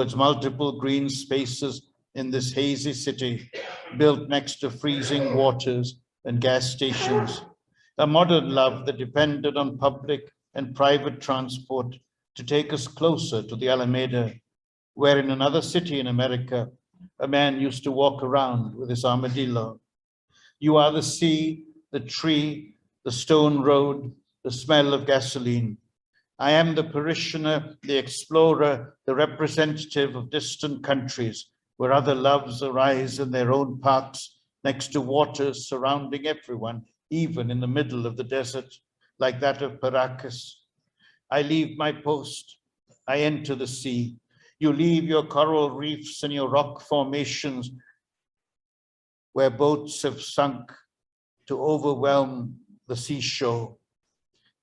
Towards multiple green spaces in this hazy city, built next to freezing waters and gas stations. A modern love that depended on public and private transport to take us closer to the Alameda, where in another city in America, a man used to walk around with his armadillo. You are the sea, the tree, the stone road, the smell of gasoline. I am the parishioner, the explorer, the representative of distant countries where other loves arise in their own parks next to waters surrounding everyone, even in the middle of the desert, like that of Paracas. I leave my post, I enter the sea. You leave your coral reefs and your rock formations where boats have sunk to overwhelm the seashore.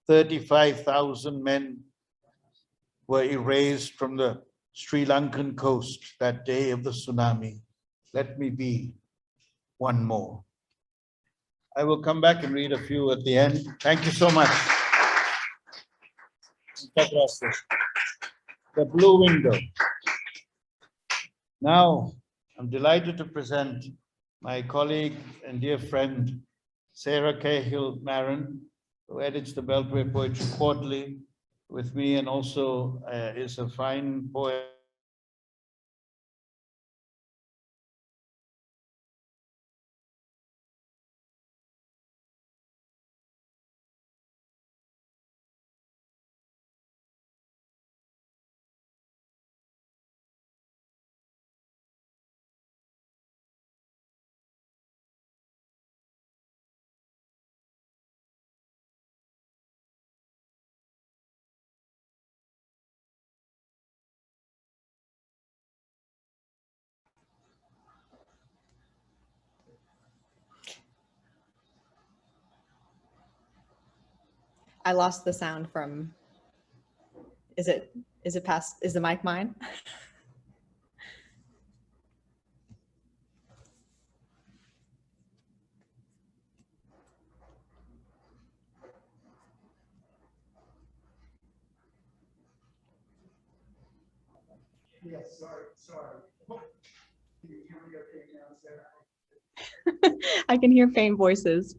35,000 men were erased from the Sri Lankan coast that day of the tsunami. Let me be one more. I will come back and read a few at the end. Thank you so much. The Blue Window. Now, I'm delighted to present my colleague and dear friend, Sarah Cahill-Marin, who edits the Beltway Poetry Quarterly with me and also is a fine poet. I lost the sound from, is the mic mine? Yes, sorry. Can you hear me okay now, Sarah? I can hear faint voices.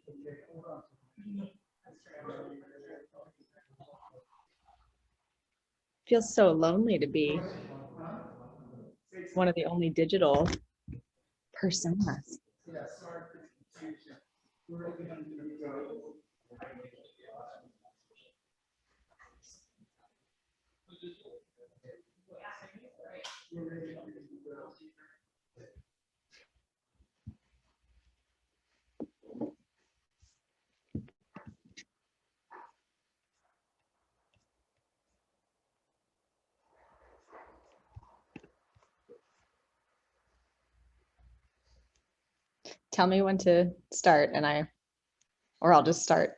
Okay, hold on. Feels so lonely to be one of the only digital personas. Yeah, sorry for the confusion. We're going to go. Tell me when to start or I'll just start.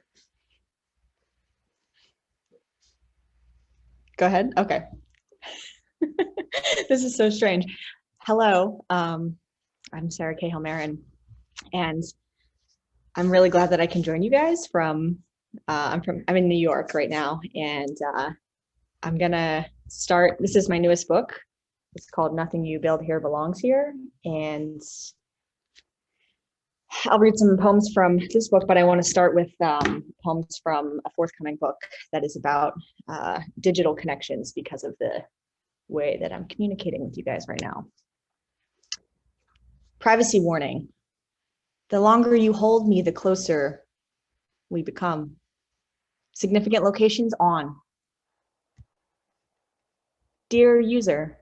Go ahead. Okay. This is so strange. Hello, I'm Sarah Cahill-Marin, and I'm really glad that I can join you guys I'm in New York right now, and I'm gonna start. This is my newest book. It's called Nothing You Build Here Belongs Here, and I'll read some poems from this book, but I want to start with poems from a forthcoming book that is about digital connections because of the way that I'm communicating with you guys right now. Privacy warning. The longer you hold me, the closer we become. Significant locations on. Dear user,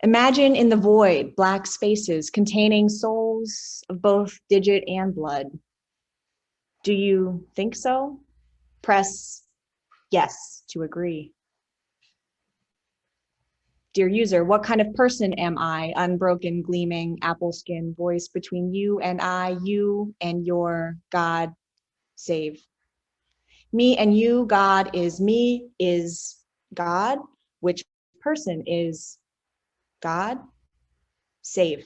imagine in the void black spaces containing souls of both digit and blood. Do you think so? Press yes to agree. Dear user, what kind of person am I? Unbroken, gleaming, apple skin voice between you and I, you and your God, save. Me and you, God is me, is God. Which person is God? Save.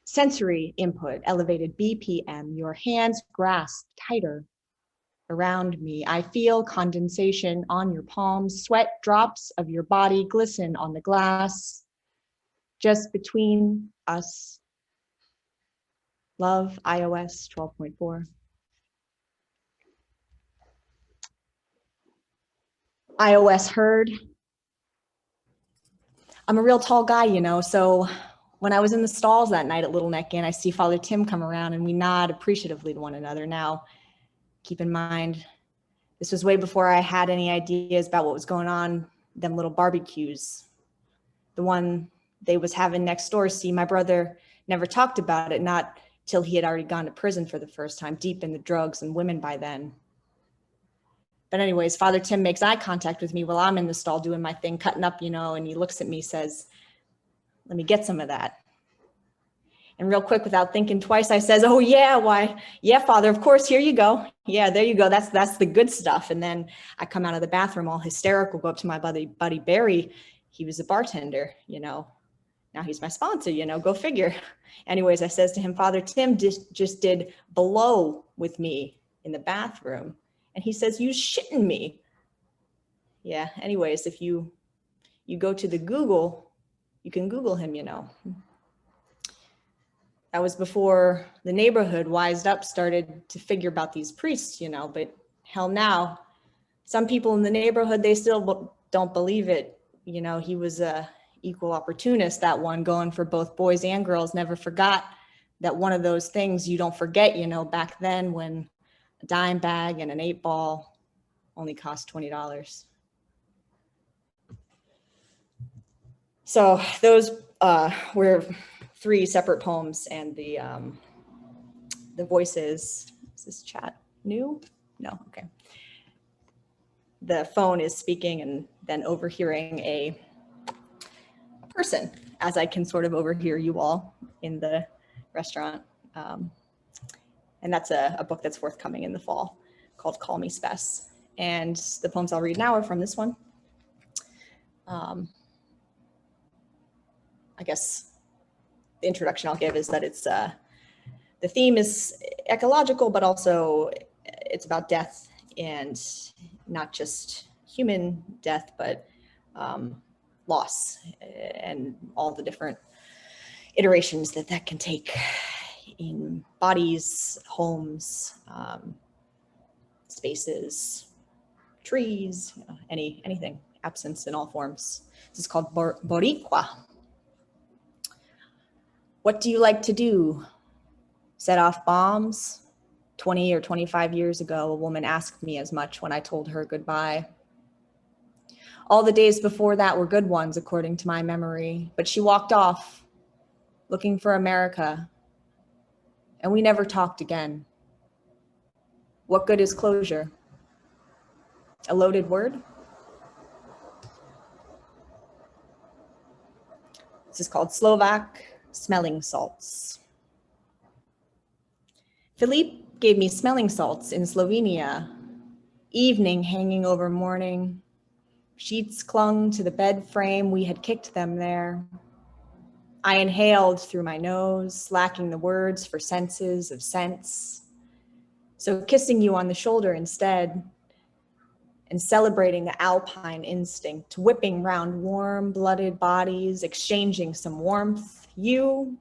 Sensory input, elevated BPM, your hands grasp tighter. around me. I feel condensation on your palms, sweat drops of your body glisten on the glass, just between us. Love, iOS 12.4. iOS heard. I'm a real tall guy, you know, so when I was in the stalls that night at Little Neck Inn, I see Father Tim come around and we nod appreciatively to one another. Now, keep in mind, this was way before I had any ideas about what was going on, them little barbecues. The one they was having next door, see, my brother never talked about it, not till he had already gone to prison for the first time, deep in the drugs and women by then. But anyways, Father Tim makes eye contact with me while I'm in the stall doing my thing, cutting up, you know, and he looks at me, says, let me get some of that. And real quick, without thinking twice, I says, oh yeah, why? Yeah, Father, of course, here you go. Yeah, there you go. That's the good stuff. And then I come out of the bathroom all hysterical, go up to my buddy Barry. He was a bartender, you know. Now he's my sponsor, you know, go figure. Anyways, I says to him, Father Tim just did blow with me in the bathroom. And he says, you shitting me. Yeah, anyways, if you go to the Google, you can Google him, you know. That was before the neighborhood wised up, started to figure about these priests, you know, but hell now, some people in the neighborhood, they still don't believe it. You know, he was a equal opportunist, that one, going for both boys and girls. Never forgot that one of those things you don't forget, you know, back then when a dime bag and an 8-ball only cost $20. So those were 3 separate poems, and the voices, is this chat new? No, okay. The phone is speaking and then overhearing a person, as I can sort of overhear you all in the restaurant. And that's a book that's forthcoming in the fall called Call Me Spess. And the poems I'll read now are from this one. I guess the introduction I'll give is that it's the theme is ecological, but also it's about death, and not just human death, but loss and all the different iterations that can take in bodies, homes, spaces, trees, you know, anything, absence in all forms. This is called Boricua. What do you like to do? Set off bombs? 20 or 25 years ago, a woman asked me as much when I told her goodbye. All the days before that were good ones, according to my memory, but she walked off, looking for America, and we never talked again. What good is closure? A loaded word? This is called Slovak Smelling Salts. Philippe gave me smelling salts in Slovenia. Evening hanging over morning. Sheets clung to the bed frame, we had kicked them there. I inhaled through my nose, lacking the words for senses of sense. So kissing you on the shoulder instead, and celebrating the alpine instinct, whipping round warm-blooded bodies, exchanging some warmth. You,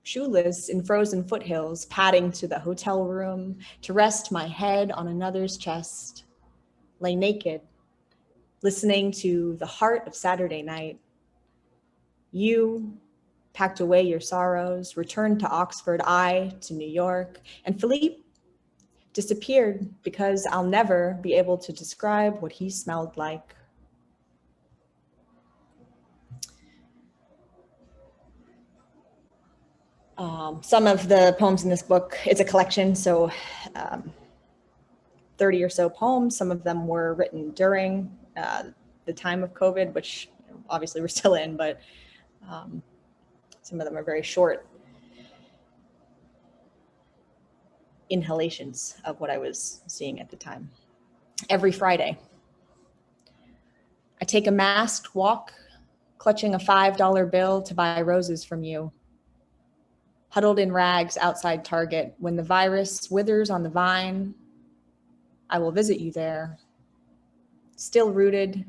shoeless in frozen foothills, padding to the hotel room to rest my head on another's chest, lay naked, listening to the heart of Saturday night. You packed away your sorrows, returned to Oxford, I to New York, and Philippe disappeared because I'll never be able to describe what he smelled like. Some of the poems in this book, it's a collection, so 30 or so poems. Some of them were written during the time of COVID, which obviously we're still in, but some of them are very short inhalations of what I was seeing at the time. Every Friday, I take a masked walk, clutching a $5 bill to buy roses from you. Huddled in rags outside Target, when the virus withers on the vine, I will visit you there, still rooted,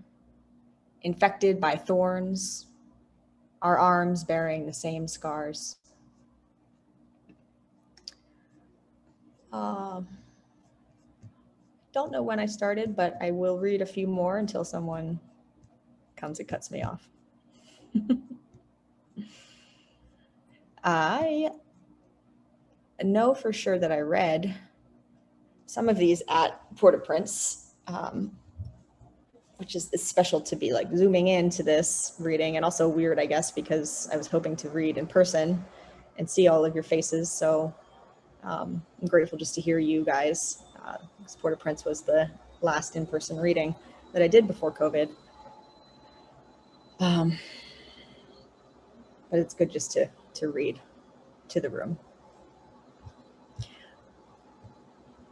infected by thorns, our arms bearing the same scars. Don't know when I started, but I will read a few more until someone comes and cuts me off. I know for sure that I read some of these at Port-au-Prince, which is special to be like zooming into this reading, and also weird, I guess, because I was hoping to read in person and see all of your faces. So I'm grateful just to hear you guys. Port-au-Prince was the last in-person reading that I did before COVID. But it's good just to read to the room.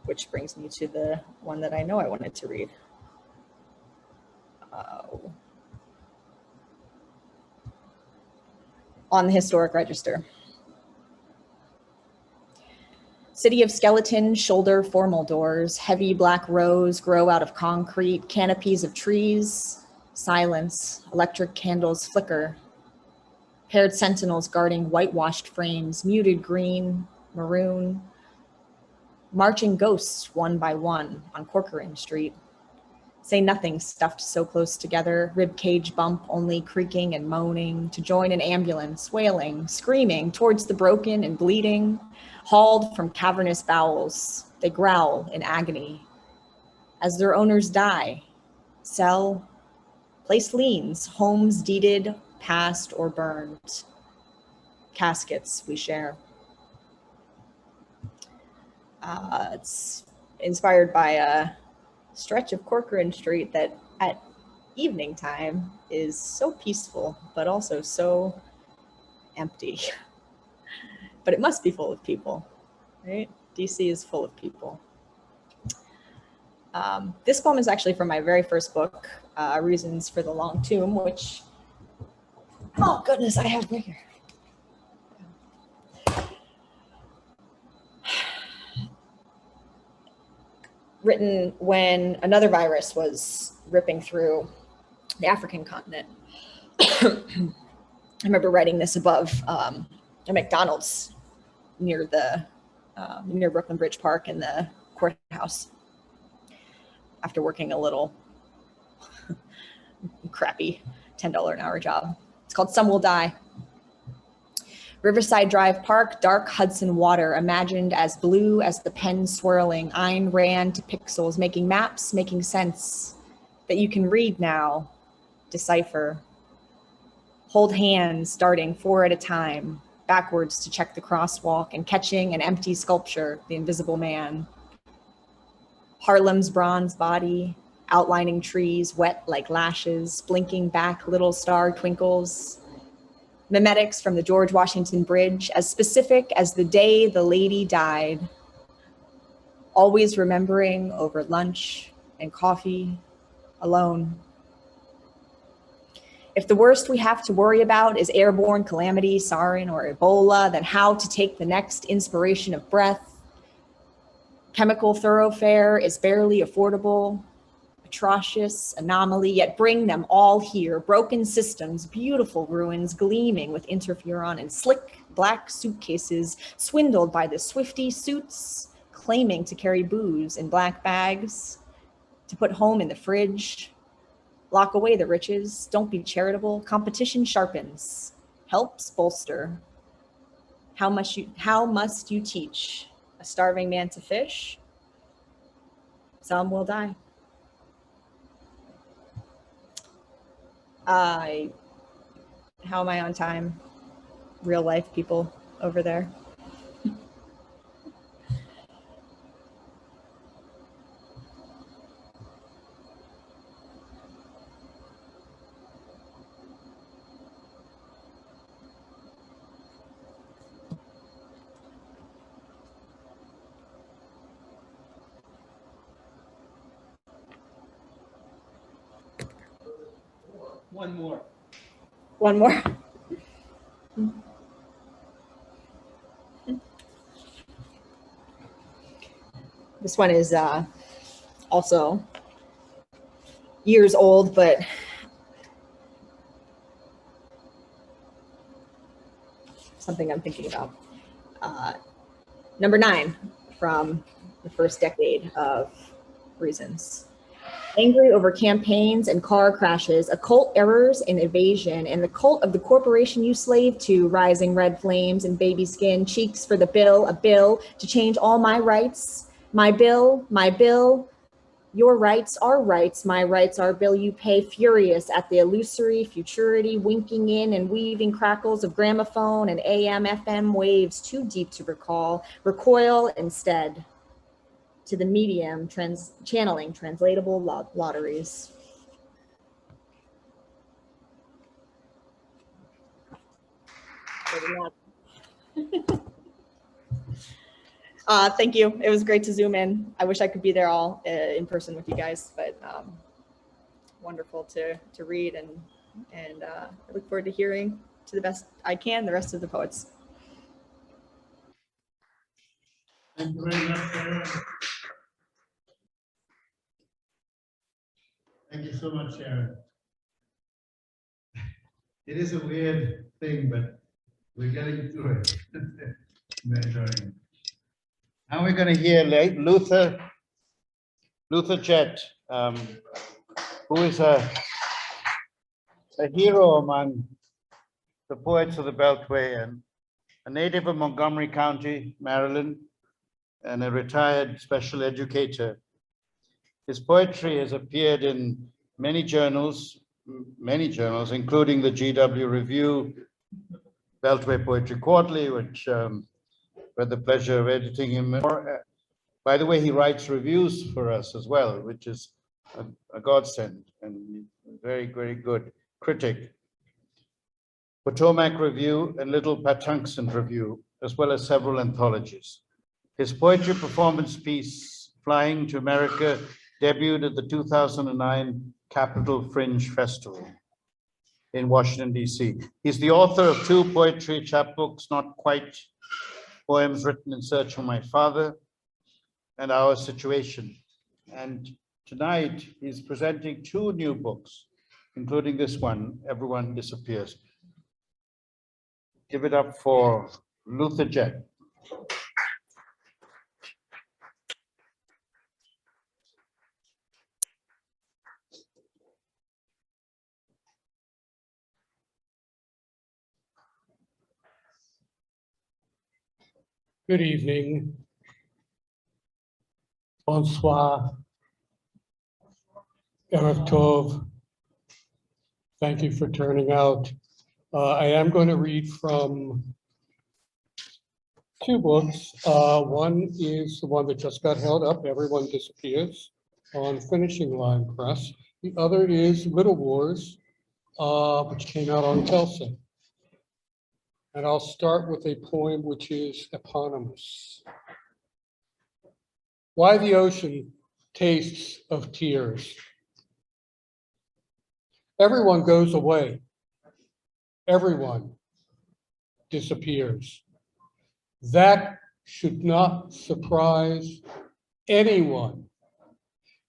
Which brings me to the one that I know I wanted to read. On the Historic Register. City of skeleton, shoulder formal doors, heavy black rows grow out of concrete, canopies of trees, silence, electric candles flicker, paired sentinels guarding whitewashed frames, muted green, maroon, marching ghosts one by one on Corcoran Street. Say nothing stuffed so close together, ribcage bump only creaking and moaning, to join an ambulance, wailing, screaming towards the broken and bleeding, hauled from cavernous bowels. They growl in agony. As their owners die, sell, place liens, homes deeded, passed, or burned. Caskets we share. It's inspired by a stretch of Corcoran Street that at evening time is so peaceful, but also so empty. But it must be full of people, right? DC is full of people. This poem is actually from my very first book, Reasons for the Long Tomb, which, oh goodness, I have right here. Written when another virus was ripping through the African continent. I remember writing this above a McDonald's near the near Brooklyn Bridge Park in the courthouse after working a little crappy $10 an hour job. It's called Some Will Die. Riverside Drive Park, dark Hudson water, imagined as blue as the pen swirling. Ayn Rand to pixels, making maps, making sense that you can read now, decipher. Hold hands, starting 4 at a time, backwards to check the crosswalk and catching an empty sculpture, the invisible man. Harlem's bronze body, outlining trees, wet like lashes, blinking back little star twinkles. Mimetics from the George Washington Bridge, as specific as the day the lady died. Always remembering over lunch and coffee, alone. If the worst we have to worry about is airborne calamity, sarin, or Ebola, then how to take the next inspiration of breath. Chemical thoroughfare is barely affordable. Atrocious anomaly, yet bring them all here. Broken systems, beautiful ruins gleaming with interferon, and slick black suitcases swindled by the Swifty suits, claiming to carry booze in black bags, to put home in the fridge. Lock away the riches, don't be charitable. Competition sharpens, helps bolster. How must you teach a starving man to fish? Some will die. How am I on time? Real life people over there. One more. One more. This one is also years old, but something I'm thinking about. Number 9 from the first decade of Reasons. Angry over campaigns and car crashes, occult errors and evasion, and the cult of the corporation you slave to, rising red flames and baby skin, cheeks for the bill, a bill to change all my rights. My bill, your rights, our rights, my rights, our bill you pay, furious at the illusory futurity, winking in and weaving crackles of gramophone and AM, FM waves too deep to recall, recoil instead to the medium, channeling translatable lotteries. Thank you. It was great to Zoom in. I wish I could be there all in person with you guys, but wonderful to read, and I look forward to hearing to the best I can the rest of the poets. Thank you very much, Sharon. Thank you so much, Sharon. It is a weird thing, but we're getting through it. We're enjoying it. Now we're going to hear Luther Jett, who is a hero among the poets of the Beltway and a native of Montgomery County, Maryland, and a retired special educator. His poetry has appeared in many journals, including the GW Review, Beltway Poetry Quarterly, which we had the pleasure of editing him. By the way, he writes reviews for us as well, which is a godsend and very, very good critic. Potomac Review and Little Patuxent Review, as well as several anthologies. His poetry performance piece, Flying to America, debuted at the 2009 Capitol Fringe Festival in Washington, D.C. He's the author of 2 poetry chapbooks, Not Quite, Poems Written in Search for My Father, and Our Situation. And tonight, he's presenting 2 new books, including this one, Everyone Disappears. Give it up for Luther Jett. Good evening. Bonsoir. Erev Tov. Thank you for turning out. I am going to read from 2 books. One is the one that just got held up, Everyone Disappears, on Finishing Line Press. The other is Little Wars, which came out on Telsa. And I'll start with a poem which is eponymous. Why the ocean tastes of tears. Everyone goes away. Everyone disappears. That should not surprise anyone.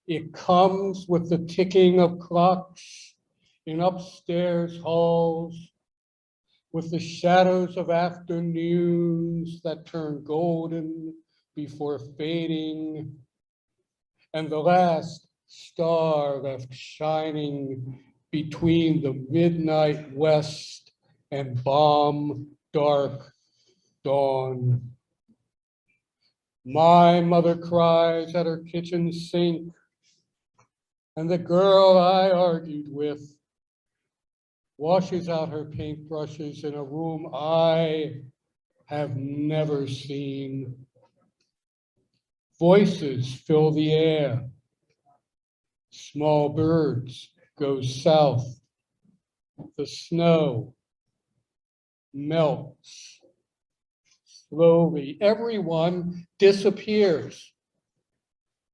It comes with the ticking of clocks in upstairs halls, with the shadows of afternoons that turn golden before fading, and the last star left shining between the midnight west and bomb dark dawn. My mother cries at her kitchen sink, and the girl I argued with washes out her paintbrushes in a room I have never seen. Voices fill the air. Small birds go south. The snow melts slowly. Everyone disappears.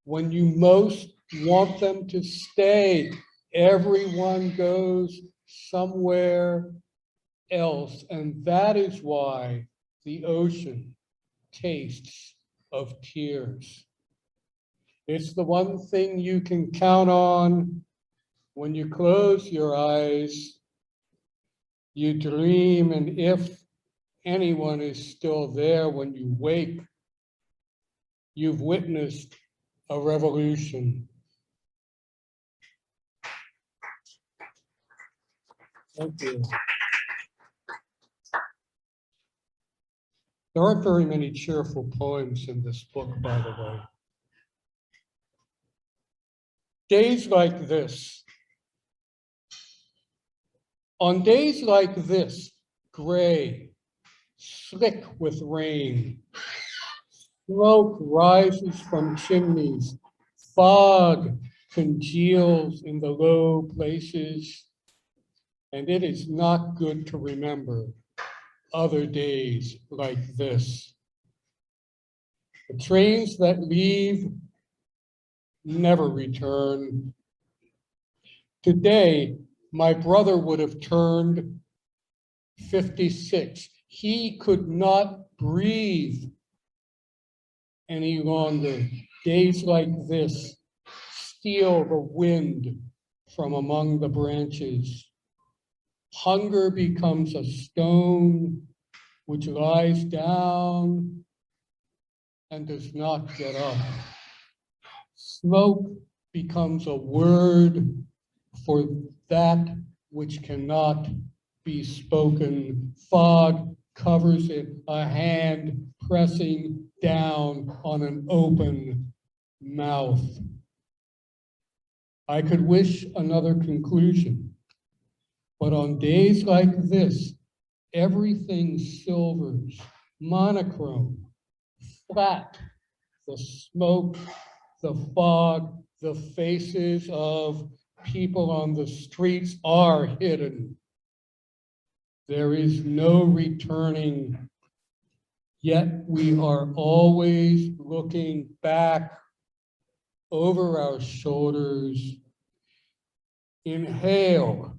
When you most want them to stay, everyone goes somewhere else. And that is why the ocean tastes of tears. It's the one thing you can count on when you close your eyes. You dream, and if anyone is still there when you wake, you've witnessed a revolution. Thank you. There aren't very many cheerful poems in this book, by the way. Days like this. On days like this, gray, slick with rain, smoke rises from chimneys, fog congeals in the low places, and it is not good to remember other days like this. The trains that leave never return. Today, my brother would have turned 56. He could not breathe any longer. Days like this steal the wind from among the branches. Hunger becomes a stone which lies down and does not get up. Smoke becomes a word for that which cannot be spoken. Fog covers it, a hand pressing down on an open mouth. I could wish another conclusion, but on days like this, everything silvers, monochrome, flat, the smoke, the fog, the faces of people on the streets are hidden. There is no returning, yet we are always looking back over our shoulders. Inhale,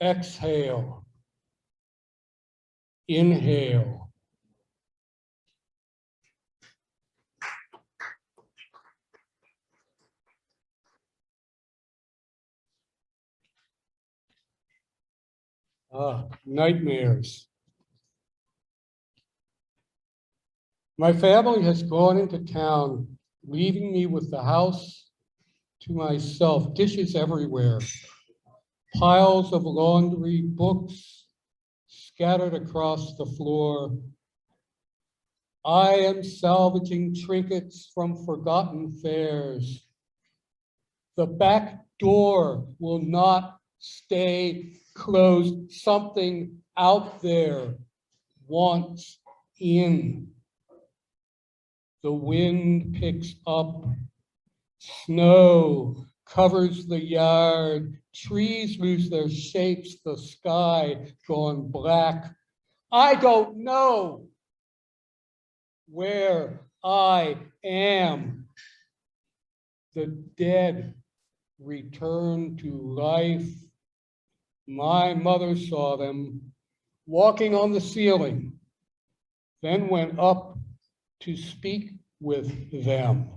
exhale, inhale. Nightmares. My family has gone into town, leaving me with the house to myself, dishes everywhere, piles of laundry, books scattered across the floor. I am salvaging trinkets from forgotten fairs. The back door will not stay closed. Something out there wants in. The wind picks up. Snow covers the yard. Trees lose their shapes. The sky gone black. I don't know where I am. The dead return to life. My mother saw them walking on the ceiling, then went up to speak with them.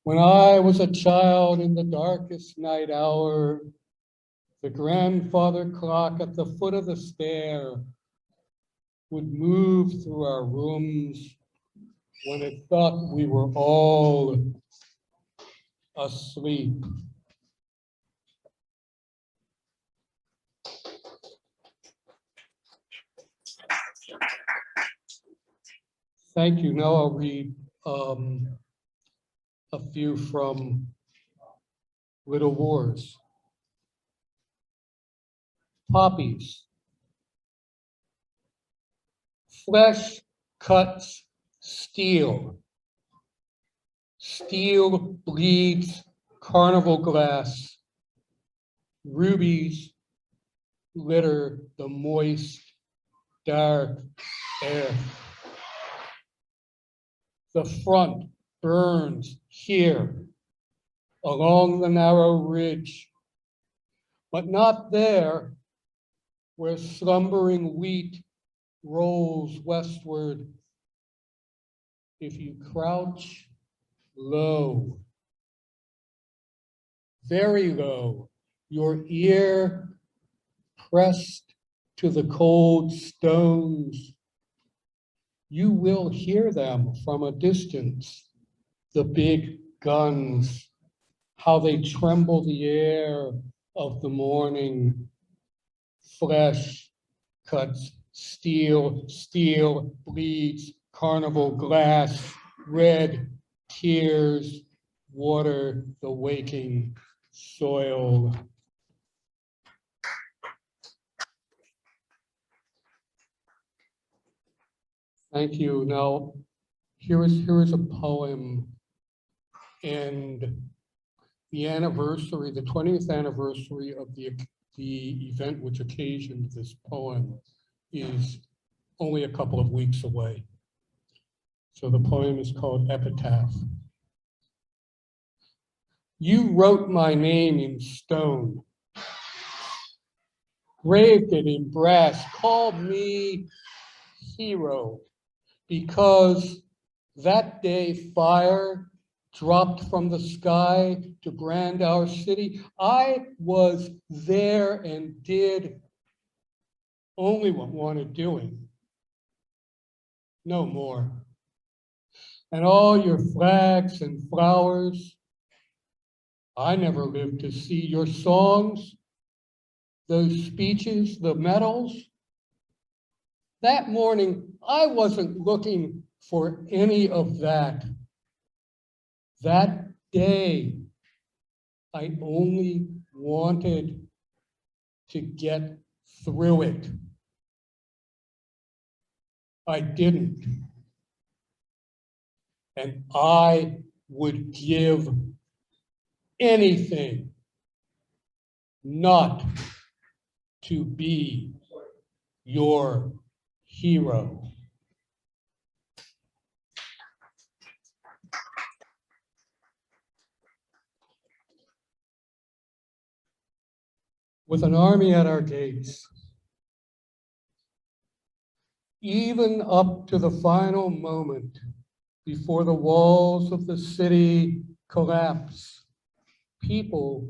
When I was a child in the darkest night hour, the grandfather clock at the foot of the stair would move through our rooms when it thought we were all asleep. Thank you. Now I'll read a few from Little Wars. Poppies. Flesh cuts steel. Steel bleeds carnival glass. Rubies litter the moist, dark air. The front burns here along the narrow ridge, but not there where slumbering wheat rolls westward. if you crouch low, very low, your ear pressed to the cold stones, you will hear them from a distance, the big guns, how they tremble the air of the morning. Flesh cuts steel, steel bleeds, carnival glass, red tears water the waking soil. Thank you. Now, here is a poem, and the anniversary, the 20th anniversary of the event which occasioned this poem is only a couple of weeks away. So the poem is called Epitaph. You wrote my name in stone, graved it in brass, called me hero, because that day fire dropped from the sky to brand our city. I was there and did only what wanted doing, no more. And all your flags and flowers, I never lived to see your songs, those speeches, the medals. That morning, I wasn't looking for any of that. That day, I only wanted to get through it. I didn't. And I would give anything not to be your hero. With an army at our gates, even up to the final moment before the walls of the city collapse, people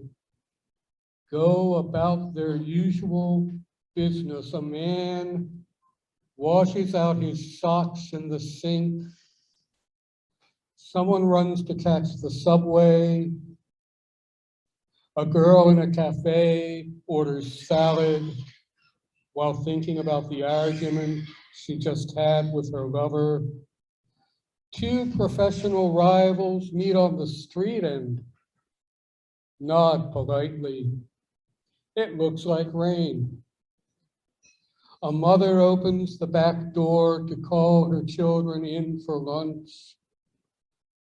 go about their usual business. A man washes out his socks in the sink. Someone runs to catch the subway. A girl in a cafe orders salad while thinking about the argument she just had with her lover. Two professional rivals meet on the street and nod politely. It looks like rain. A mother opens the back door to call her children in for lunch.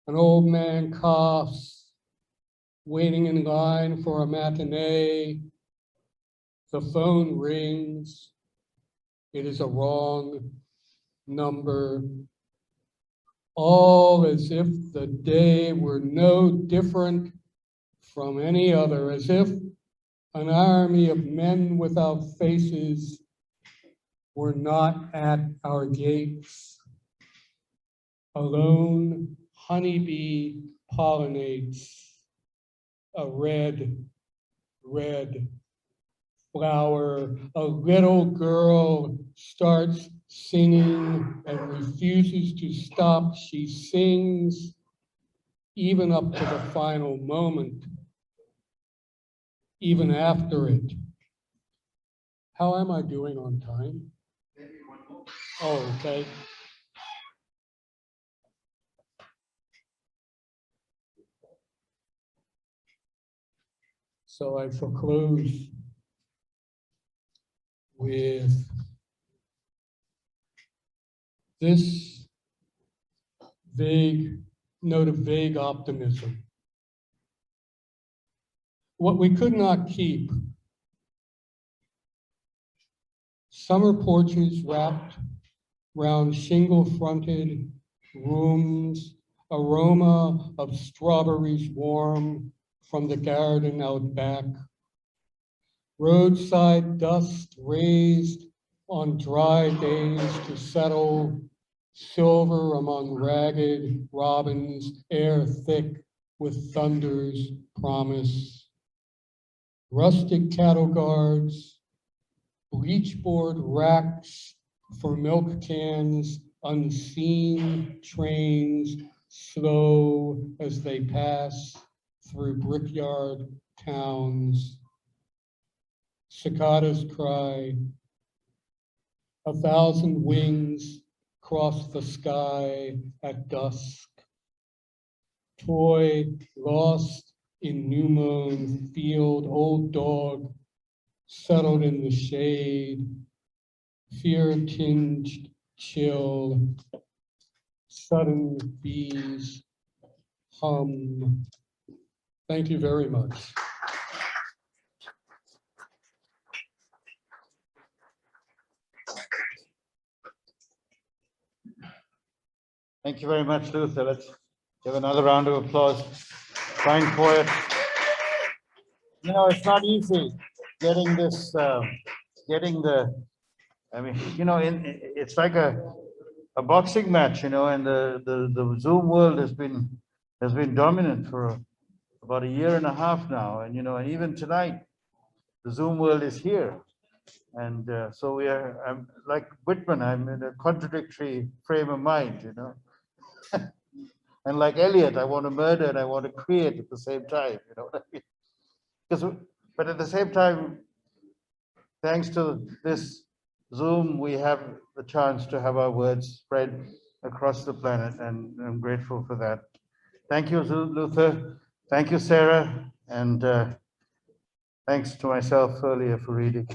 An old man coughs, waiting in line for a matinee. The phone rings. It is a wrong number. All as if the day were no different from any other, as if an army of men without faces were not at our gates. A lone honeybee pollinates a red flower. A little girl starts singing and refuses to stop. She sings even up to the final moment, even after it. How am I doing on time? Oh, okay. So I shall close with this vague note of vague optimism. What we could not keep: summer porches wrapped round shingle-fronted rooms, aroma of strawberries warm from the garden out back, roadside dust raised on dry days to settle silver among ragged robins, air thick with thunder's promise. Rustic cattle guards, bleachboard racks for milk cans, unseen trains, slow as they pass through brickyard towns. Cicadas cry, 1,000 wings cross the sky at dusk. Toy lost in new mown field, old dog settled in the shade, fear-tinged chill, sudden bees hum. Thank you very much. Thank you very much, Luther. Let's give another round of applause. Fine poet. You know, it's not easy getting this, I mean, you know, it's like a boxing match, you know, and the Zoom world has been dominant for about a year and a half now. And, you know, and even tonight, the Zoom world is here. And so I'm like Whitman, I'm in a contradictory frame of mind, you know. And like Eliot, I want to murder and I want to create at the same time, you know what I mean? But at the same time, thanks to this Zoom, we have the chance to have our words spread across the planet, and I'm grateful for that. Thank you, Luther. Thank you, Sarah, and thanks to myself earlier for reading.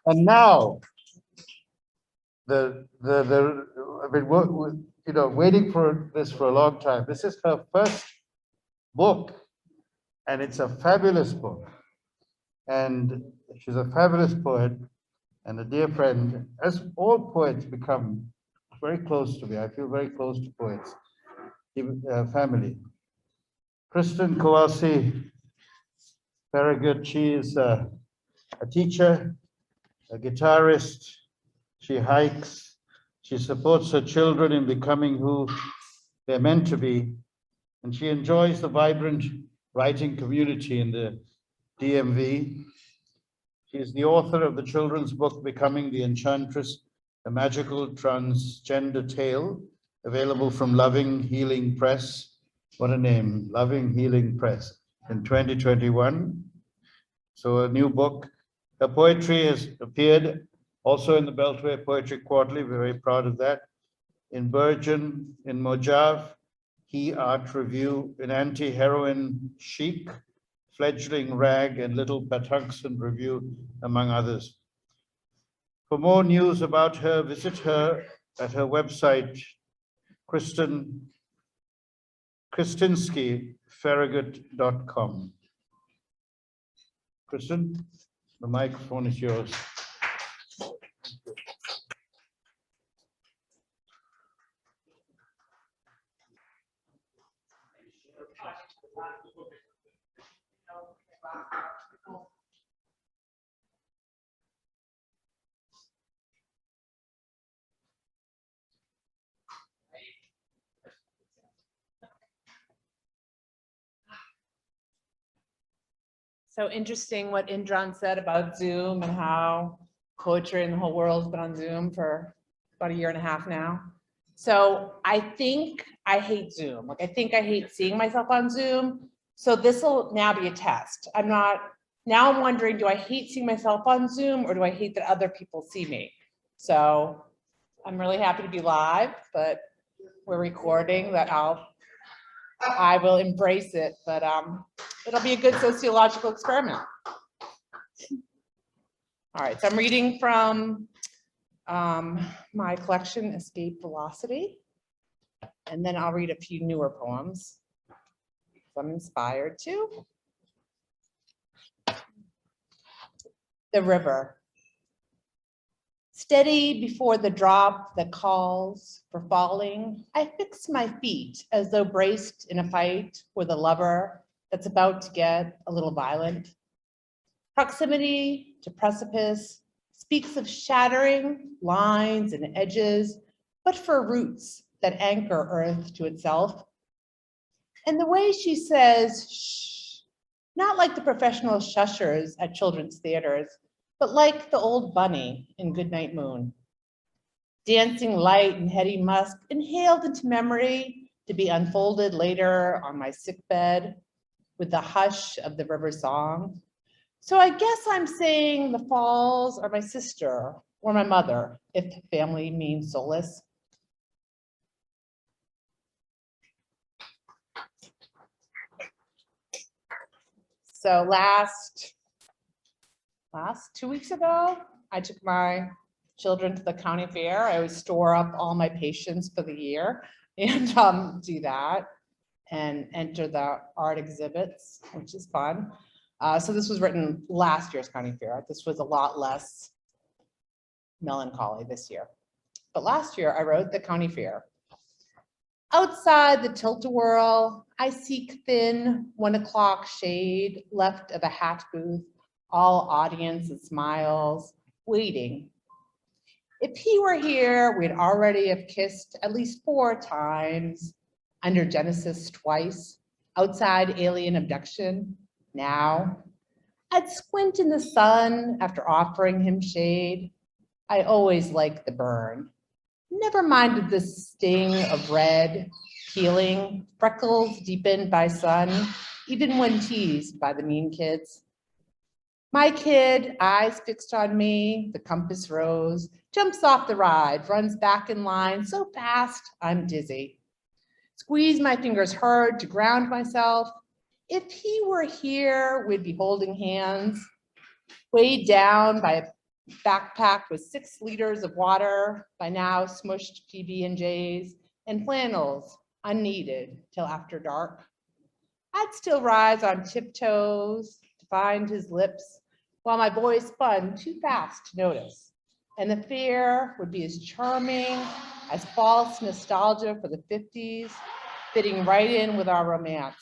And now, I've been waiting for this for a long time. This is her first book, and it's a fabulous book. And she's a fabulous poet and a dear friend. As all poets become very close to me, I feel very close to poets, even family. Kristen Kowalski Farragut, she is a teacher, a guitarist. She hikes. She supports her children in becoming who they're meant to be. And she enjoys the vibrant writing community in the DMV. She is the author of the children's book, Becoming the Enchantress, a magical transgender tale, available from Loving Healing Press. What a name, Loving Healing Press, in 2021. So a new book. Her poetry has appeared also in the Beltway Poetry Quarterly. We're very proud of that. In Bergen, in Mojav, He Art Review, in Anti-Heroin Chic, Fledgling Rag, and Little Patuxent Review, among others. For more news about her, visit her at her website, KristinskyFarragut.com. Kristen, the microphone is yours. So interesting what Indran said about Zoom and how poetry in the whole world has been on Zoom for about a year and a half now. So I think I hate Zoom. Like I think I hate seeing myself on Zoom. So this will now be a test. Now I'm wondering, do I hate seeing myself on Zoom or do I hate that other people see me? So I'm really happy to be live, but we're recording that I will embrace it, but it'll be a good sociological experiment. All right, so I'm reading from my collection, Escape Velocity, and then I'll read a few newer poems. I'm inspired to. The river. Steady before the drop that calls for falling, I fix my feet as though braced in a fight with a lover that's about to get a little violent. Proximity to precipice, speaks of shattering lines and edges, but for roots that anchor earth to itself. And the way she says, shh, not like the professional shushers at children's theaters, but like the old bunny in Goodnight Moon. Dancing light and heady musk inhaled into memory to be unfolded later on my sickbed with the hush of the river song. So I guess I'm saying the falls are my sister or my mother, if family means solace. So last 2 weeks ago, I took my children to the county fair. I always store up all my patience for the year and do that and enter the art exhibits, which is fun. So this was written last year's county fair. This was a lot less melancholy this year. But last year I wrote the county fair. Outside the tilt-a-whirl, I seek thin 1 o'clock shade left of a hat booth, all audience and smiles, waiting. If he were here, we'd already have kissed at least 4 times, under Genesis twice, outside alien abduction. Now, I'd squint in the sun after offering him shade. I always like the burn. Never minded the sting of red, peeling, freckles deepened by sun, even when teased by the mean kids. My kid, eyes fixed on me, the compass rose, jumps off the ride, runs back in line so fast I'm dizzy. Squeeze my fingers hard to ground myself. If he were here, we'd be holding hands, weighed down by a backpack with 6 liters of water, by now smushed PB&Js, and flannels unneeded till after dark. I'd still rise on tiptoes to find his lips while my boy spun too fast to notice. And the fair would be as charming as false nostalgia for the 50s, fitting right in with our romance.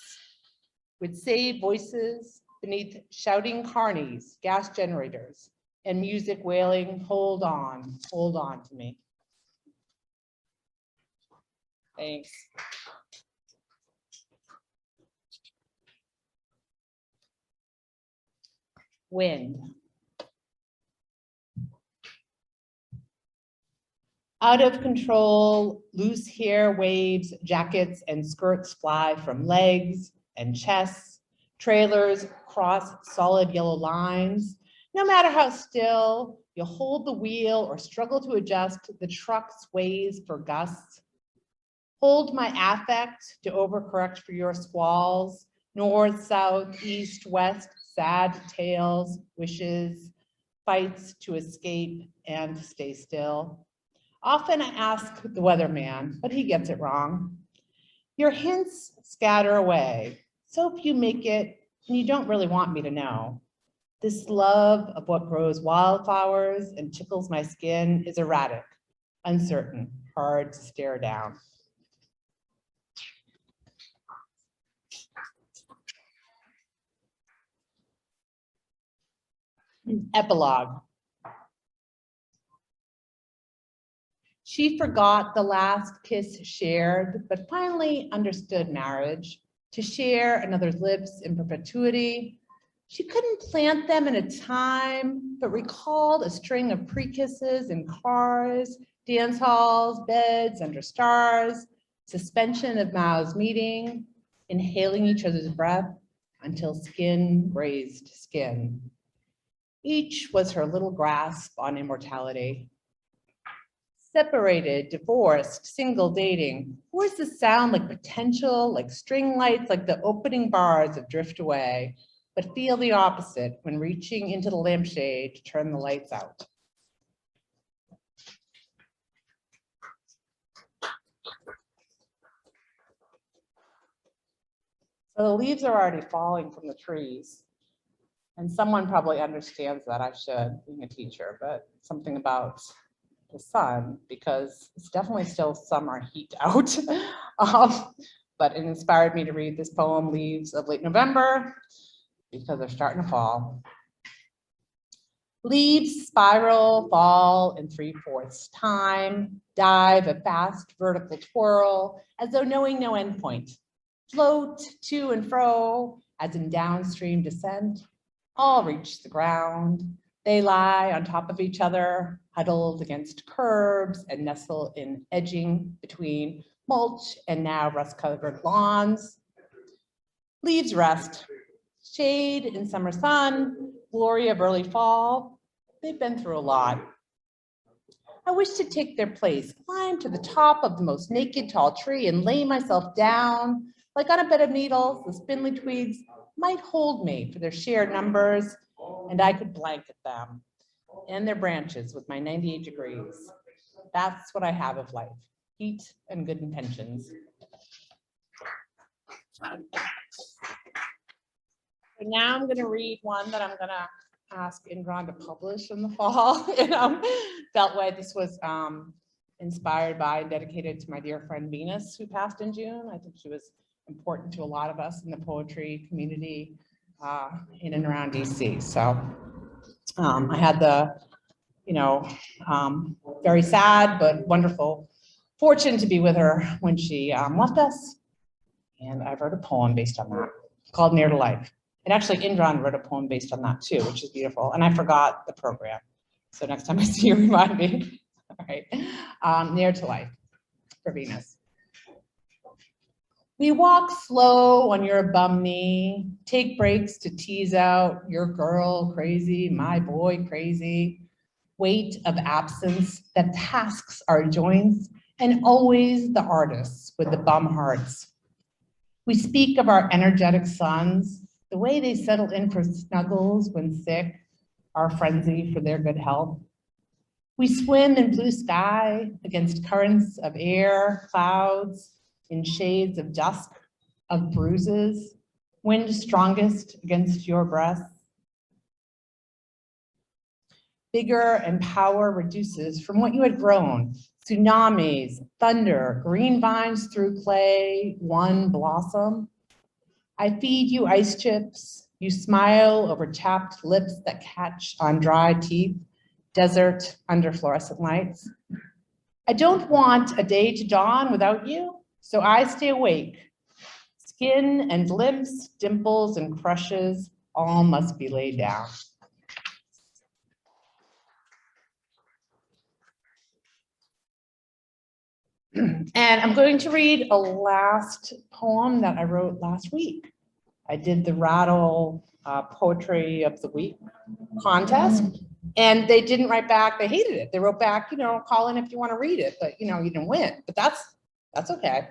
We'd save voices beneath shouting carnies, gas generators, and music wailing, hold on to me. Thanks. Wind. Out of control, loose hair waves, jackets and skirts fly from legs and chests. Trailers cross solid yellow lines. No matter how still, you'll hold the wheel or struggle to adjust, the truck sways for gusts. Hold my affect to overcorrect for your squalls, north, south, east, west, sad tales, wishes, fights to escape and stay still. Often I ask the weatherman, but he gets it wrong. Your hints scatter away, so few make it, and you don't really want me to know. This love of what grows wildflowers and tickles my skin is erratic, uncertain, hard to stare down. Epilogue. She forgot the last kiss shared, but finally understood marriage, to share another's lips in perpetuity. She couldn't plant them in a time, but recalled a string of pre-kisses in cars, dance halls, beds under stars, suspension of mouths meeting, inhaling each other's breath until skin grazed skin. Each was her little grasp on immortality. Separated, divorced, single, dating. Words that sound like potential, like string lights, like the opening bars of Drift Away, but feel the opposite when reaching into the lampshade to turn the lights out. So the leaves are already falling from the trees. And someone probably understands that, I should, being a teacher, but something about the sun, because it's definitely still summer heat out. But it inspired me to read this poem, Leaves of Late November, because they're starting to fall. Leaves spiral, fall in 3/4 time, dive a fast vertical twirl, as though knowing no endpoint. Float to and fro, as in downstream descent, all reach the ground. They lie on top of each other, huddled against curbs and nestle in edging between mulch and now rust-covered lawns. Leaves rest, shade in summer sun, glory of early fall. They've been through a lot. I wish to take their place, climb to the top of the most naked tall tree and lay myself down. Like on a bed of needles, the spindly twigs might hold me for their sheer numbers, and I could blanket them and their branches with my 98 degrees. That's what I have of life, heat and good intentions. So now I'm going to read one that I'm going to ask Indran to publish in the fall. Beltway. This was inspired by and dedicated to my dear friend Venus, who passed in June. I think she was important to a lot of us in the poetry community in and around DC. So I had the, very sad but wonderful fortune to be with her when she left us. And I wrote a poem based on that called Near to Life. And actually Indran wrote a poem based on that too, which is beautiful. And I forgot the program. So next time I see you, remind me. All right, Near to Life for Venus. We walk slow on your bum knee, take breaks to tease out your girl crazy, my boy crazy, weight of absence that tasks our joints, and always the artists with the bum hearts. We speak of our energetic sons, the way they settle in for snuggles when sick, our frenzy for their good health. We swim in blue sky against currents of air, clouds, in shades of dusk, of bruises, wind strongest against your breasts. Vigor and power reduces from what you had grown, tsunamis, thunder, green vines through clay, one blossom. I feed you ice chips, you smile over chapped lips that catch on dry teeth, desert under fluorescent lights. I don't want a day to dawn without you, so I stay awake. Skin and limbs, dimples and crushes, all must be laid down. And I'm going to read a last poem that I wrote last week. I did the Rattle Poetry of the Week contest, and they didn't write back. They hated it. They wrote back, call in if you want to read it, but you didn't win. But that's okay.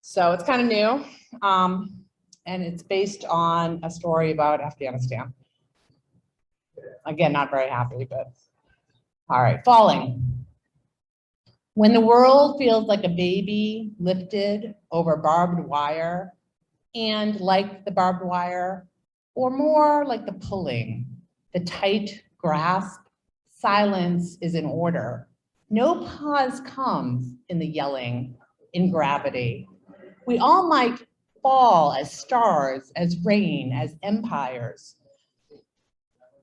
So it's kind of new, and it's based on a story about Afghanistan. Again, not very happy, but all right. Falling. When the world feels like a baby lifted over barbed wire, and like the barbed wire, or more like the pulling, the tight grasp, silence is in order. No pause comes in the yelling, in gravity. We all might fall as stars, as rain, as empires.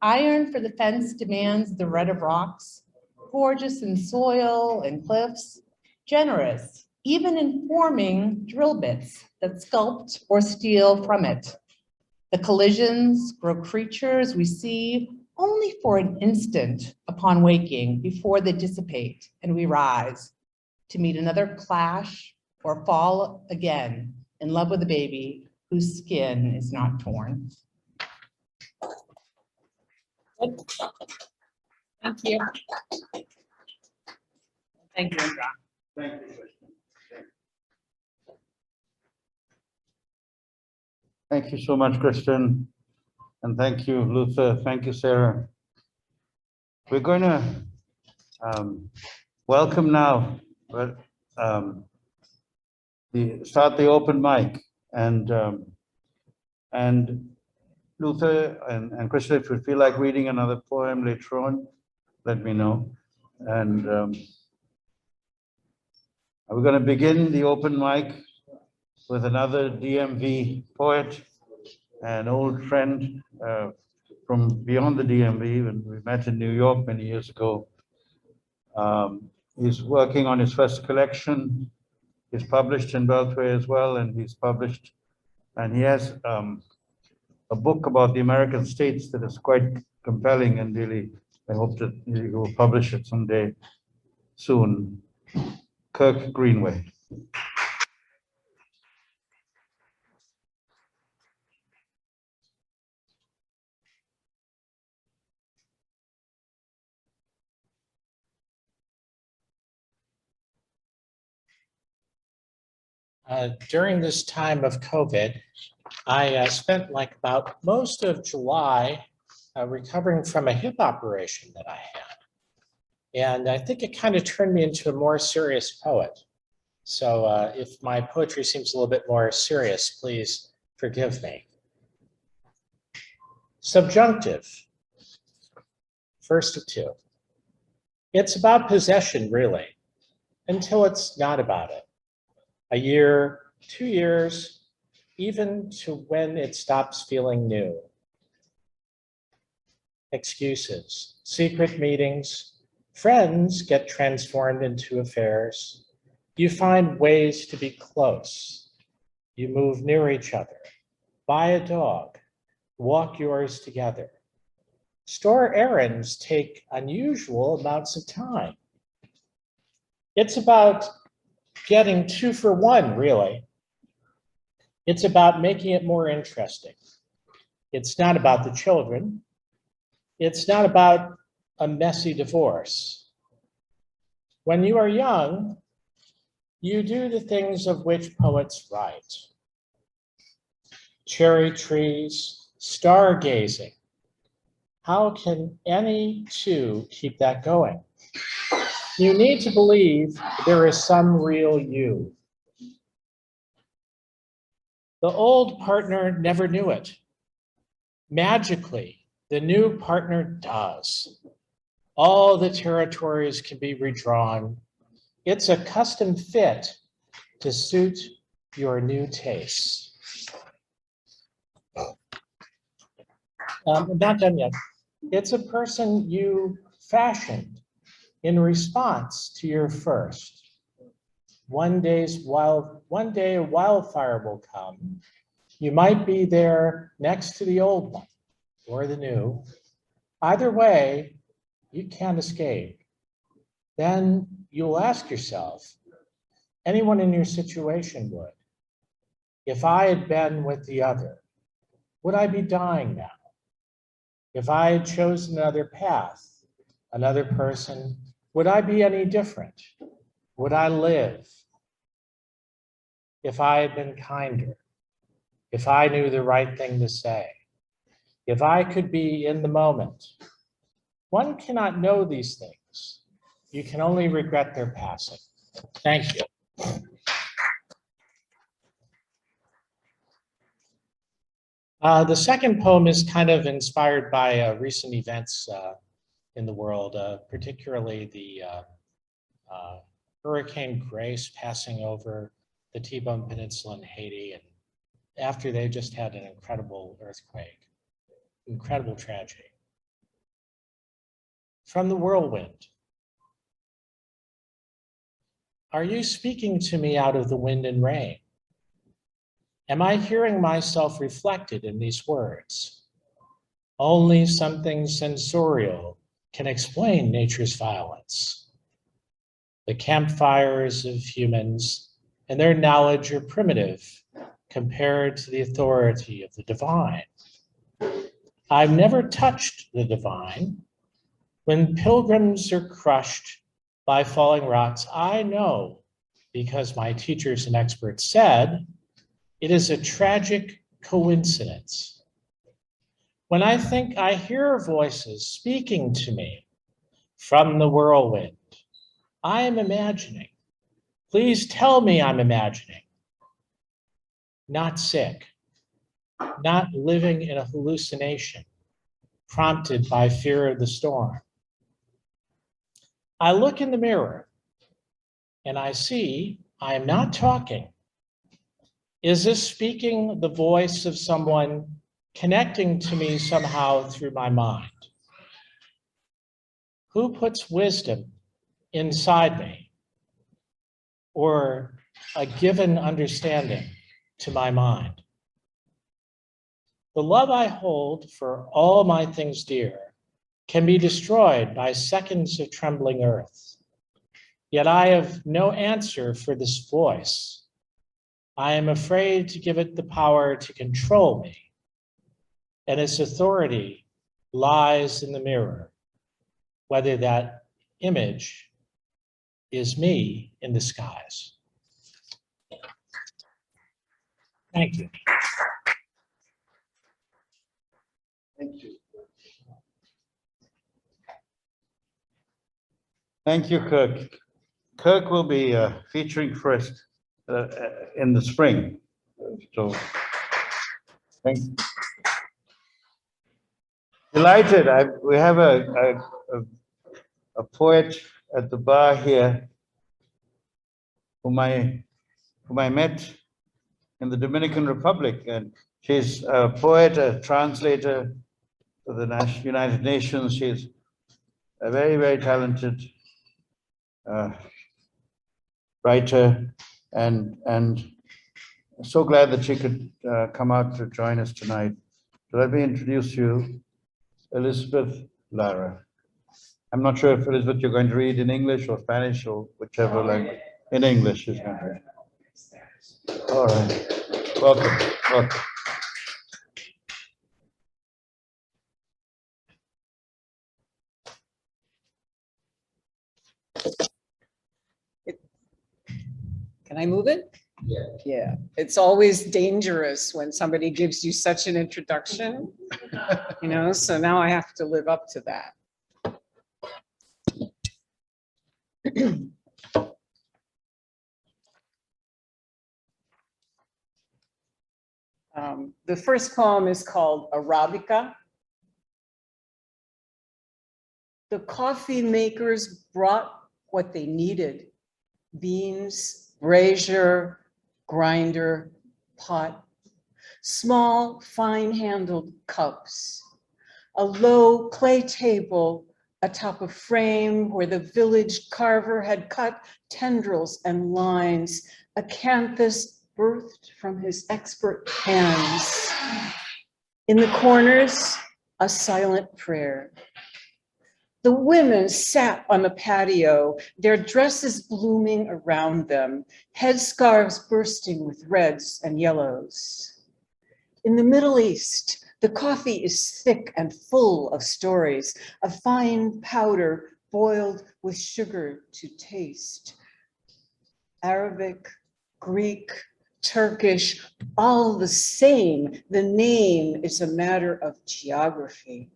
Iron for the fence demands the red of rocks, gorgeous in soil and cliffs, generous, even in forming drill bits that sculpt or steal from it. The collisions grow creatures we see only for an instant upon waking before they dissipate and we rise to meet another clash or fall again in love with a baby whose skin is not torn. Thank you. Thank you, Indra. Thank you, Kristen. Thank you so much, Kristen. And thank you, Luther. Thank you, Sarah. We're going to welcome now, start the open mic. And Luther and Kristen, if you feel like reading another poem later on, let me know. And we're going to begin the open mic with another DMV poet, an old friend, from beyond the DMV when we met in New York many years ago. He's working on his first collection. He's published in Beltway as well, and he has a book about the American states that is quite compelling, and really, I hope that he will publish it someday soon. Kirk Greenway. During this time of COVID, I spent like about most of July recovering from a hip operation that I had. And I think it kind of turned me into a more serious poet. So if my poetry seems a little bit more serious, please forgive me. Subjunctive, first of two. It's about possession, really, until it's not about it. A year, 2 years, even to when it stops feeling new. Excuses, secret meetings, friends get transformed into affairs. You find ways to be close. You move near each other, buy a dog, walk yours together. Store errands take unusual amounts of time. It's about getting 2 for 1, really. It's about making it more interesting. It's not about the children. It's not about a messy divorce. When you are young, you do the things of which poets write. Cherry trees, stargazing. How can any two keep that going? You need to believe there is some real you. The old partner never knew it. Magically, the new partner does. All the territories can be redrawn. It's a custom fit to suit your new tastes. I'm not done yet. It's a person you fashioned in response to your first. One day a wildfire will come. You might be there next to the old one or the new. Either way, you can't escape. Then you'll ask yourself, anyone in your situation would, if I had been with the other, would I be dying now? If I had chosen another path, another person, would I be any different? Would I live? If I had been kinder, if I knew the right thing to say, if I could be in the moment. One cannot know these things. You can only regret their passing. Thank you. The second poem is kind of inspired by recent events in the world, particularly the Hurricane Grace passing over the T-Bone Peninsula in Haiti, and after they just had an incredible earthquake, incredible tragedy. From the whirlwind. Are you speaking to me out of the wind and rain? Am I hearing myself reflected in these words? Only something sensorial can explain nature's violence. The campfires of humans and their knowledge are primitive compared to the authority of the divine. I've never touched the divine. When pilgrims are crushed by falling rocks, I know, because my teachers and experts said, it is a tragic coincidence. When I think I hear voices speaking to me from the whirlwind, I am imagining. Please tell me I'm imagining. Not sick, not living in a hallucination prompted by fear of the storm. I look in the mirror and I see I am not talking. Is this speaking the voice of someone connecting to me somehow through my mind? Who puts wisdom inside me or a given understanding to my mind? The love I hold for all my things dear can be destroyed by seconds of trembling earth. Yet I have no answer for this voice. I am afraid to give it the power to control me, and its authority lies in the mirror, whether that image is me in disguise. Thank you. Thank you. Thank you, Kirk. Kirk will be featuring first in the spring. So, delighted. We have a poet at the bar here whom I met in the Dominican Republic, and she's a poet, a translator for the United Nations. She's a very, very talented writer, and so glad that she could come out to join us tonight. So let me introduce you, Elizabeth Lara. I'm not sure if, Elizabeth, you're going to read in English or Spanish or whichever language. In English, she's going to read. All right. Welcome. Welcome. Can I move it? Yeah. Yeah, it's always dangerous when somebody gives you such an introduction, you know, so now I have to live up to that. The first poem is called Arabica. The coffee makers brought what they needed: beans, brazier, grinder, pot, small, fine-handled cups, a low clay table atop a frame where the village carver had cut tendrils and lines, acanthus birthed from his expert hands. In the corners, a silent prayer. The women sat on the patio, their dresses blooming around them, headscarves bursting with reds and yellows. In the Middle East, the coffee is thick and full of stories, a fine powder boiled with sugar to taste. Arabic, Greek, Turkish, all the same. The name is a matter of geography.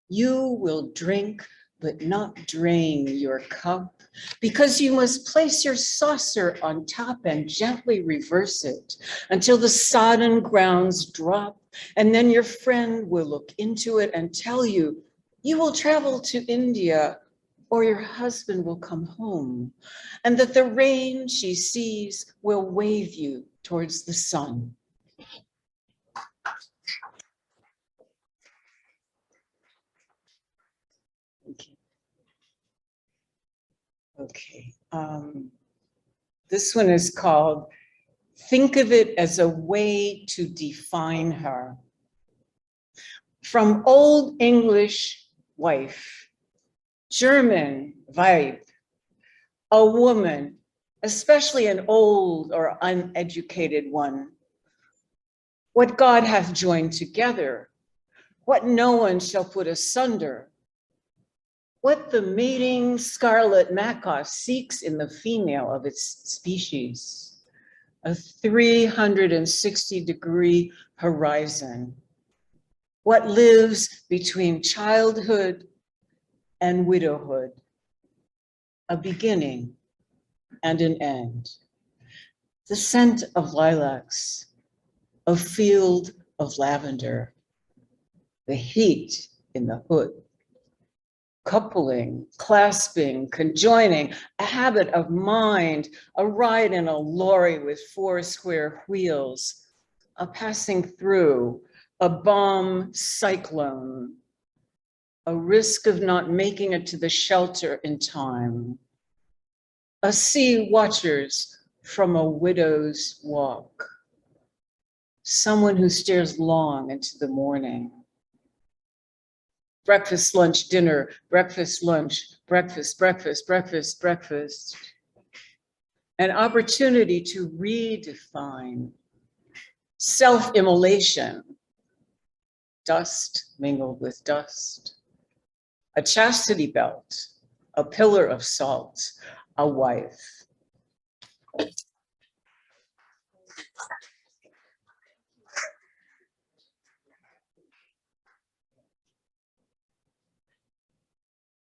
You will drink, but not drain your cup, because you must place your saucer on top and gently reverse it until the sodden grounds drop, and then your friend will look into it and tell you, you will travel to India, or your husband will come home, and that the rain she sees will wave you towards the sun. Okay, this one is called Think of It as a Way to Define Her. From Old English wife, German Weib, a woman, especially an old or uneducated one. What God hath joined together, what no one shall put asunder. What the mating scarlet macaw seeks in the female of its species, a 360-degree horizon. What lives between childhood and widowhood, a beginning and an end. The scent of lilacs, a field of lavender, the heat in the hood. Coupling, clasping, conjoining, a habit of mind, a ride in a lorry with 4 square wheels, a passing through, a bomb cyclone, a risk of not making it to the shelter in time, a sea watchers from a widow's walk, someone who stares long into the morning. Breakfast, lunch, dinner, breakfast, lunch, breakfast, breakfast, breakfast, breakfast. An opportunity to redefine self-immolation, dust mingled with dust, a chastity belt, a pillar of salt, a wife.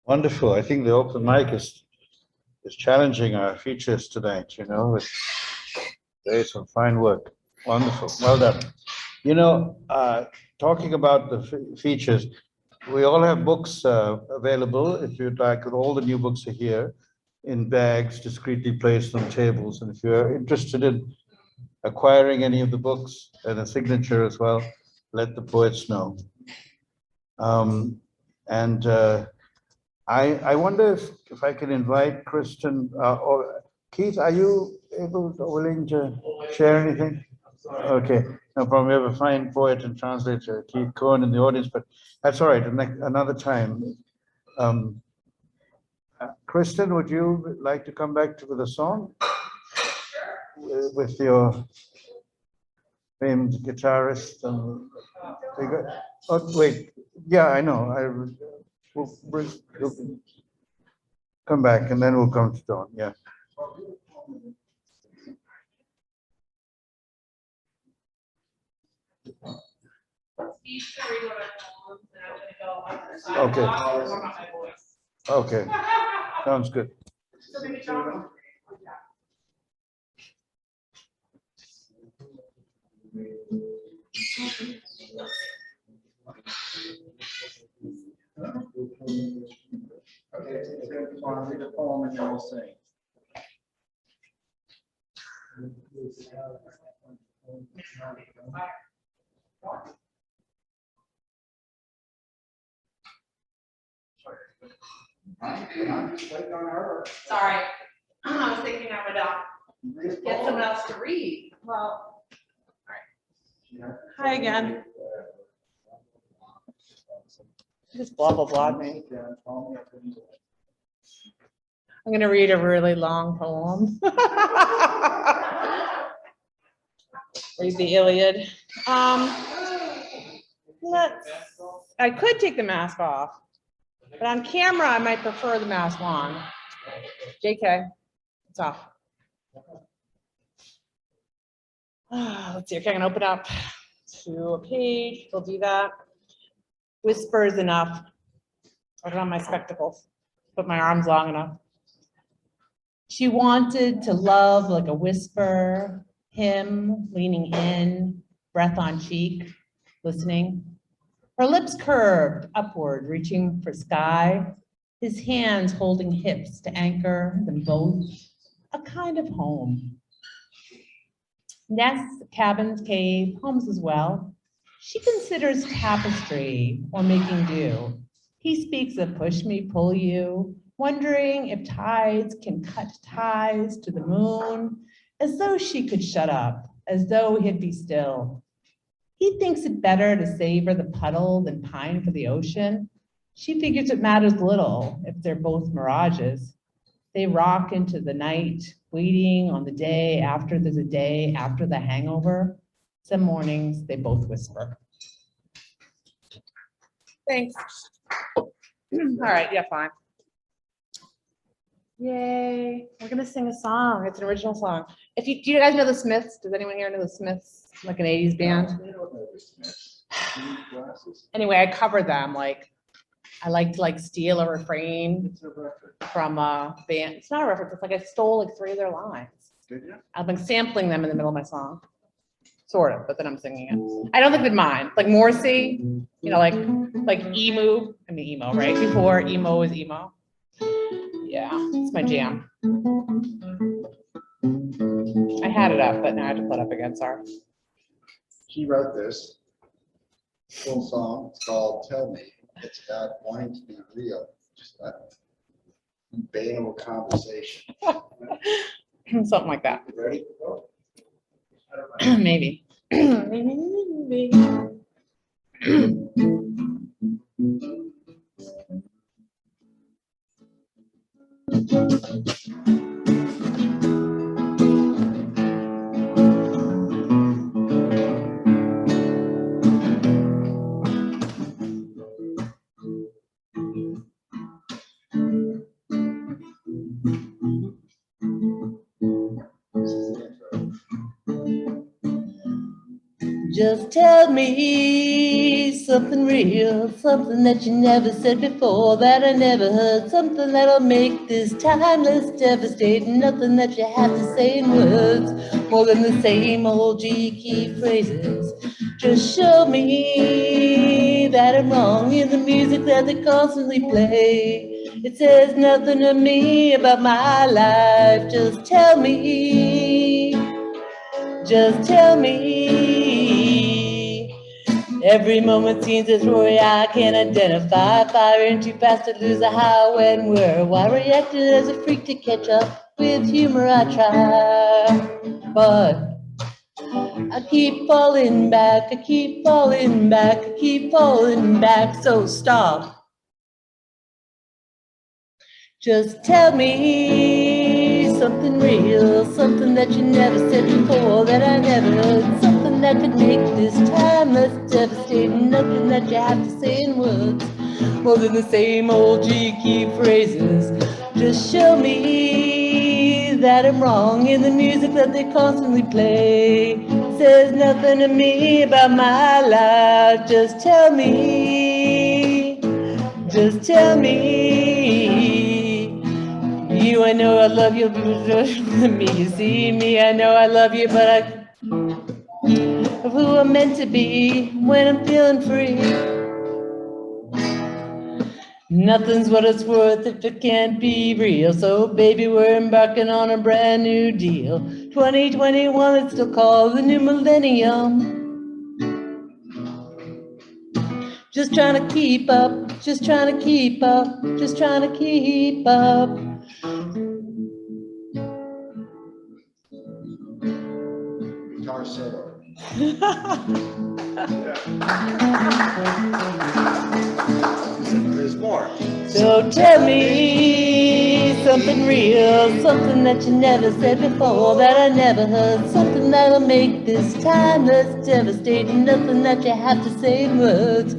Wonderful. I think the open mic is challenging our features tonight, you know, there's some fine work. Wonderful. Well done. You know, talking about the features, we all have books available. If you'd like, all the new books are here in bags, discreetly placed on tables. And if you're interested in acquiring any of the books and a signature as well, let the poets know. I wonder if I can invite Kristen or Keith, are you able or willing to share anything? Okay, no problem. We have a fine poet and translator, Keith Cohen, in the audience, but that's all right, another time. Kristen, would you like to come back with a song? With your famed guitarist? Oh, wait, yeah, I know. We'll come back and then we'll come to Don, yeah. Okay. Okay, sounds good. Okay, so you want to read a poem and then we'll sing. Waiting on her. Sorry, I was thinking I would get someone else to read. Well, all right. Hi again. Just blah, blah, blah me. I'm gonna read a really long poem. Read the Iliad. I could take the mask off, but on camera, I might prefer the mask on. JK, it's off. Let's see, okay, I'm gonna open up to a page, we'll do that. Whisper is enough. I don't have my spectacles, but my arm's long enough. She wanted to love like a whisper, him leaning in, breath on cheek, listening. Her lips curved upward, reaching for sky, his hands holding hips to anchor them both, a kind of home. Nests, cabins, cave, homes as well. She considers tapestry or making do. He speaks of push me, pull you, wondering if tides can cut ties to the moon, as though she could shut up, as though he'd be still. He thinks it better to savor the puddle than pine for the ocean. She figures it matters little if they're both mirages. They rock into the night, waiting on the day after there's a day after the hangover. Some mornings they both whisper. Thanks. All right, yeah, fine. Yay, we're gonna sing a song. It's an original song. Do you guys know the Smiths? Does anyone here know the Smiths? Like an 80s band? Anyway, I covered them. Like, I like to steal a refrain from a band. It's not a reference, it's like I stole like 3 of their lines. Did you? I've been sampling them in the middle of my song. Sort of, but then I'm singing it. I don't think they'd mind. Like Morrissey, you know, like emu. I mean emo, right? Before emo was emo. Yeah, it's my jam. I had it up, but now I have to put it up again, sorry. he wrote this full song. It's called Tell Me. It's about wanting to be real, just about banal conversation. Something like that. You ready? Go. Maybe. Maybe. Just tell me something real, something that you never said before, that I never heard, something that'll make this time less devastating, nothing that you have to say in words, more than the same old G-key phrases. Just show me that I'm wrong in the music that they constantly play. It says nothing to me about my life, just tell me. Just tell me. Every moment seems a story I can't identify. Firing too fast to lose a how, when, where. Why reacted as a freak to catch up with humor I try. But I keep falling back, I keep falling back, I keep falling back. So stop. Just tell me something real, something that you never said before, that I never heard, something that could make this time less devastating, nothing that you have to say in words, more than the same old G-key phrases. Just show me that I'm wrong in the music that they constantly play. It says nothing to me about my life, just tell me, just tell me. You, I know I love you, me, you see me, I know I love you, but of who I'm meant to be when I'm feeling free. Nothing's what it's worth if it can't be real, so baby, we're embarking on a brand new deal. 2021, it's still called the new millennium. Just trying to keep up, just trying to keep up, just trying to keep up. Guitar solo. There's more. So tell me something real, something that you never said before, that I never heard, something that'll make this time less devastating, nothing that you have to say in words,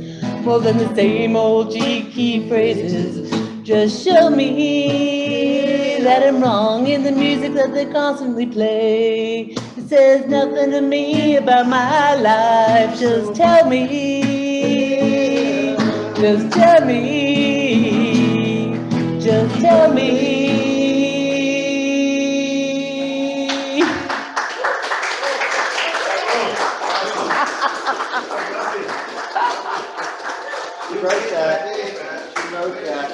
more than the same old G-key phrases. Just show me that I'm wrong in the music that they constantly play. It says nothing to me about my life, just tell me. Just tell me, just tell me. She wrote that. She wrote that.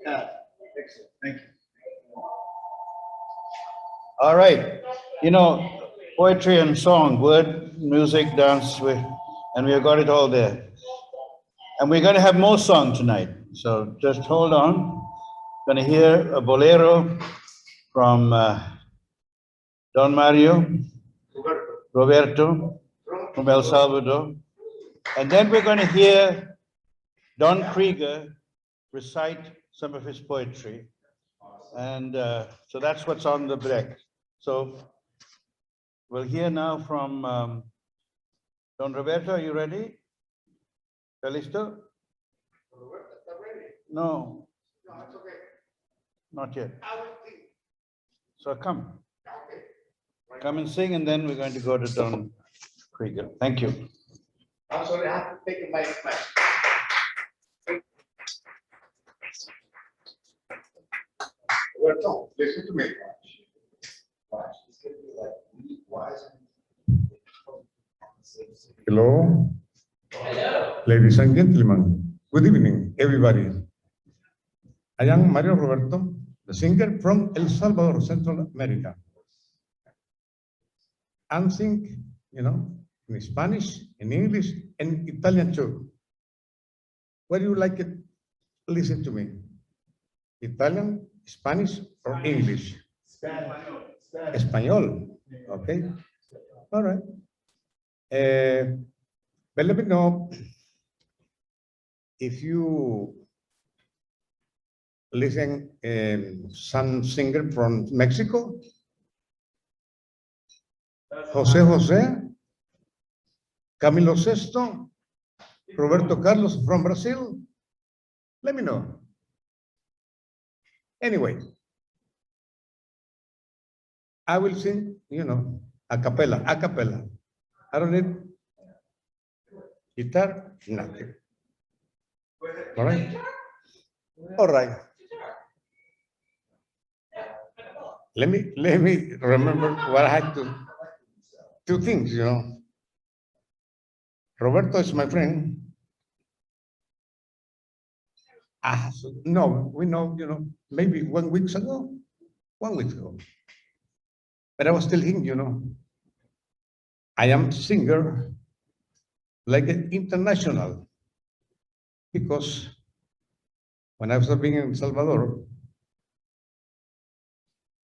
Yeah, excellent. Thank you. All right. You know, poetry and song, word, music, dance, and we have got it all there. And we're going to have more song tonight. So just hold on. Going to hear a bolero from Don Roberto from El Salvador. And then we're going to hear Don Krieger recite some of his poetry. And so that's what's on the deck. So we'll hear now from Don Roberto. Are you ready? ¿Está listo? No. No, it's okay. Not yet. I will think. So come. Okay. Come and sing, and then we're going to go to Don Krieger. Thank you. I'm sorry, I have to take my mic. Well, no, listen to me. Watch. It's gonna be like, wise. Hello. Hello. Ladies and gentlemen, good evening, everybody. I am Mario Roberto, the singer from El Salvador, Central America. And sing, in Spanish, in English, and Italian too. What do you like it? Listen to me. Italian, Spanish, or English? Espanol. Okay. All right. But let me know if you listen some singer from Mexico. José, Camilo Sesto, Roberto Carlos from Brazil. Let me know. Anyway, I will sing, a cappella. I don't need guitar, nothing. All right? All right. Let me remember what I had to. Two things, Roberto is my friend. No, we know, maybe 1 week ago. 1 week ago. But I was telling him, I am singer like an international, because when I was living in El Salvador,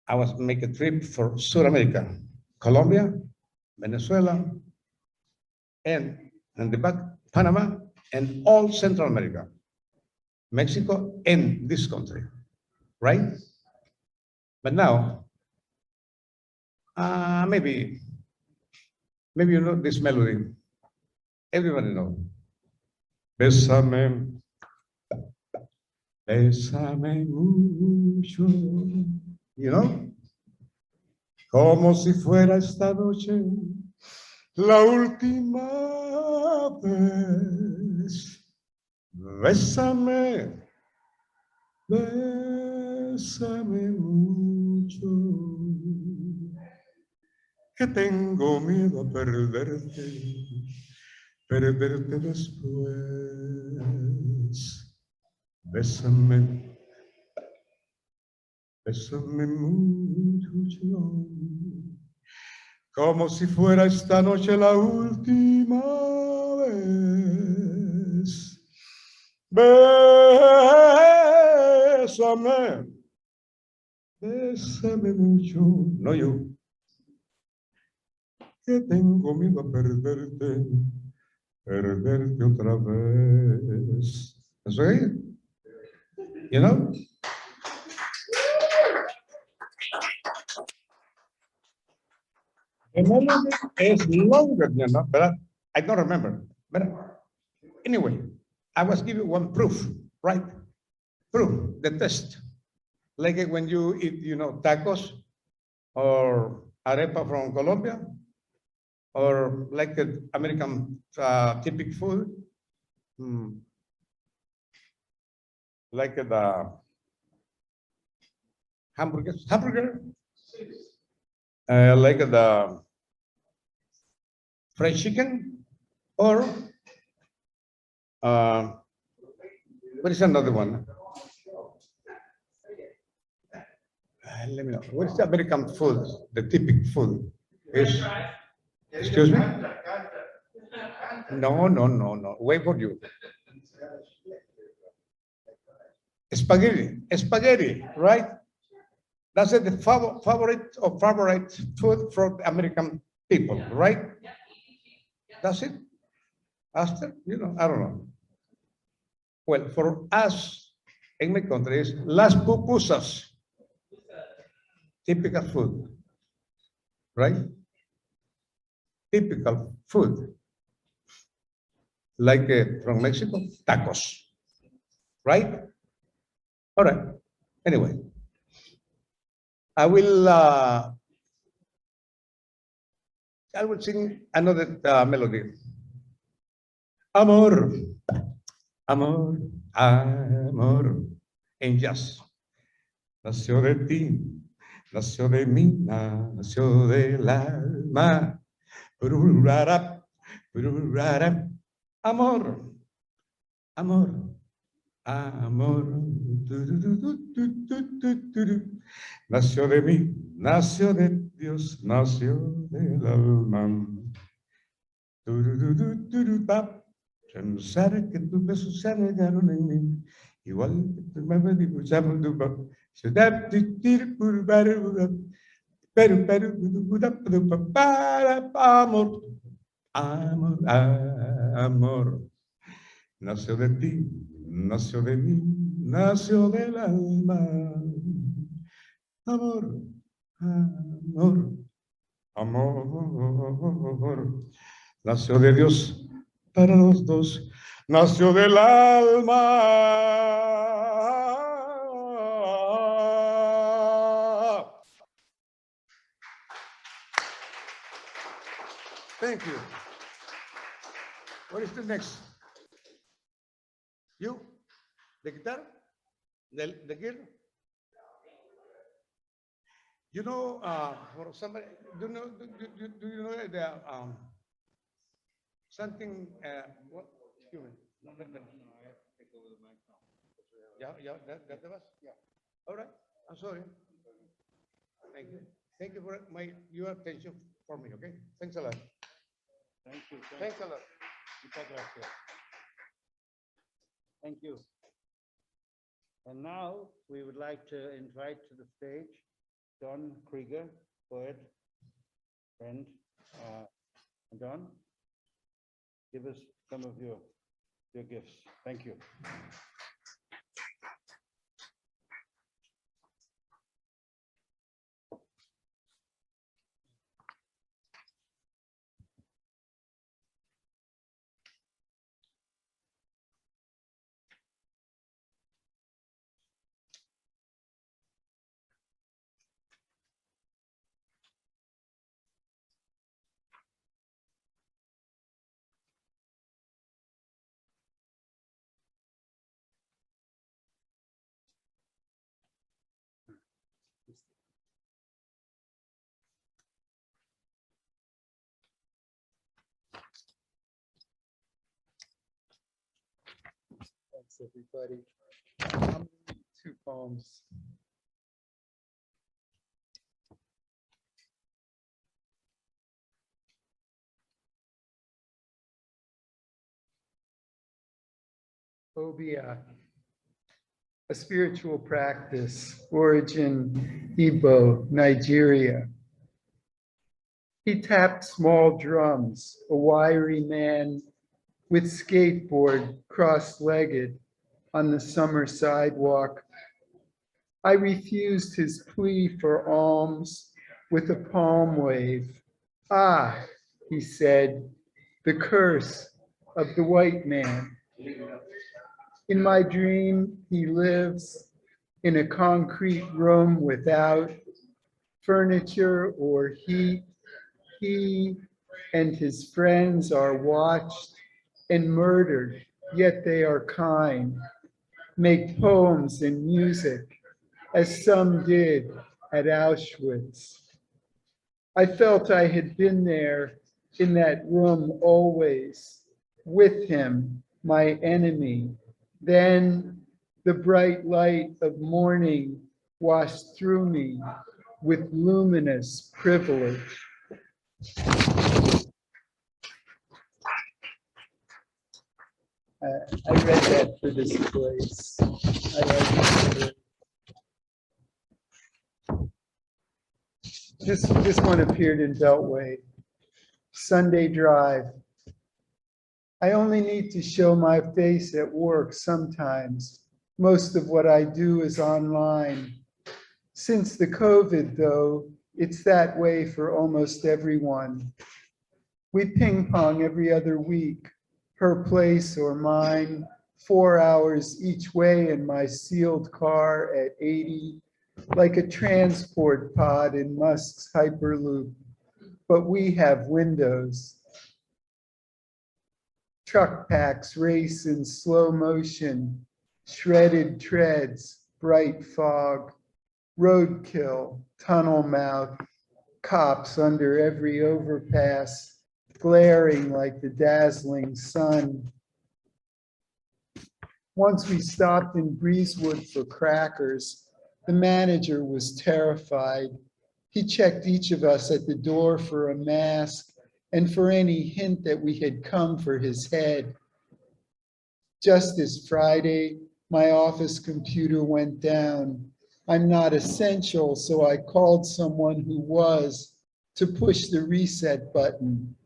I was making a trip for South America, Colombia, Venezuela, and in the back, Panama, and all Central America, Mexico, and this country, right? But now, maybe you know this melody. Everybody knows. Bésame, bésame mucho. Como si fuera esta noche la última vez. Bésame, bésame mucho. Que tengo miedo a perderte después. Bésame, bésame mucho, como si fuera esta noche la última vez. Bésame, bésame mucho, no yo, que tengo miedo a perderte otra vez. ¿That's right? You know? The melody is longer, but I don't remember. But anyway, I was giving one proof, right? Proof, the test. Like when you eat, tacos or arepa from Colombia, or like the American typical food, like the hamburger, like the fried chicken, or what is another one? Let me know. What is the American food? The typical food is. Excuse me? No. Wait for you. Spaghetti, right? That's the favorite food for the American people, right? That's it. After, I don't know. Well, for us in my country is las pupusas, typical food, right? Typical food, like from Mexico, tacos, right? All right. Anyway, I will sing another melody. Amor, amor, amor, en jazz. Nació de ti, nació de mí, nació del alma. Amor, amor, amor. Nació de mí, nació de Dios, nació del alma. Pensar que tus besos se regaron en mí, igual que tu mamá dibujaba tu boca. Para amor, amor, amor. Nació de ti, nació de mí, nació del alma. Amor, amor, amor. Nació de Dios para los dos, nació del alma. Thank you. What is the next? You? The guitar? The gear? You know, for somebody, do you know the something? What? Excuse me. Yeah, that was. Yeah. All right. I'm sorry. Thank you. Thank you for your attention for me. Okay. Thanks a lot. Thank you. Thanks a lot. Muchas gracias. Thank you. And now we would like to invite to the stage Don Krieger, poet, friend. Don, give us some of your gifts. Thank you. Thanks, everybody. Two poems. Obia, a spiritual practice, origin Igbo, Nigeria. He tapped small drums, a wiry man with skateboard cross-legged on the summer sidewalk. I refused his plea for alms with a palm wave. Ah, he said, the curse of the white man. In my dream, he lives in a concrete room without furniture or heat. He and his friends are watched and murdered, yet they are kind, make poems and music, as some did at Auschwitz. I felt I had been there in that room always, with him, my enemy. Then the bright light of morning washed through me with luminous privilege. I read that for this place. I like it. This one appeared in Beltway. Sunday Drive. I only need to show my face at work sometimes. Most of what I do is online. Since the COVID, though, it's that way for almost everyone. We ping pong every other week, her place or mine, 4 hours each way in my sealed car at 80, like a transport pod in Musk's Hyperloop. But we have windows. Truck packs race in slow motion, shredded treads, bright fog, roadkill, tunnel mouth, cops under every overpass, glaring like the dazzling sun. Once we stopped in Breezewood for crackers. The manager was terrified. He checked each of us at the door for a mask and for any hint that we had come for his head. Just this Friday, my office computer went down. I'm not essential, so I called someone who was to push the reset button.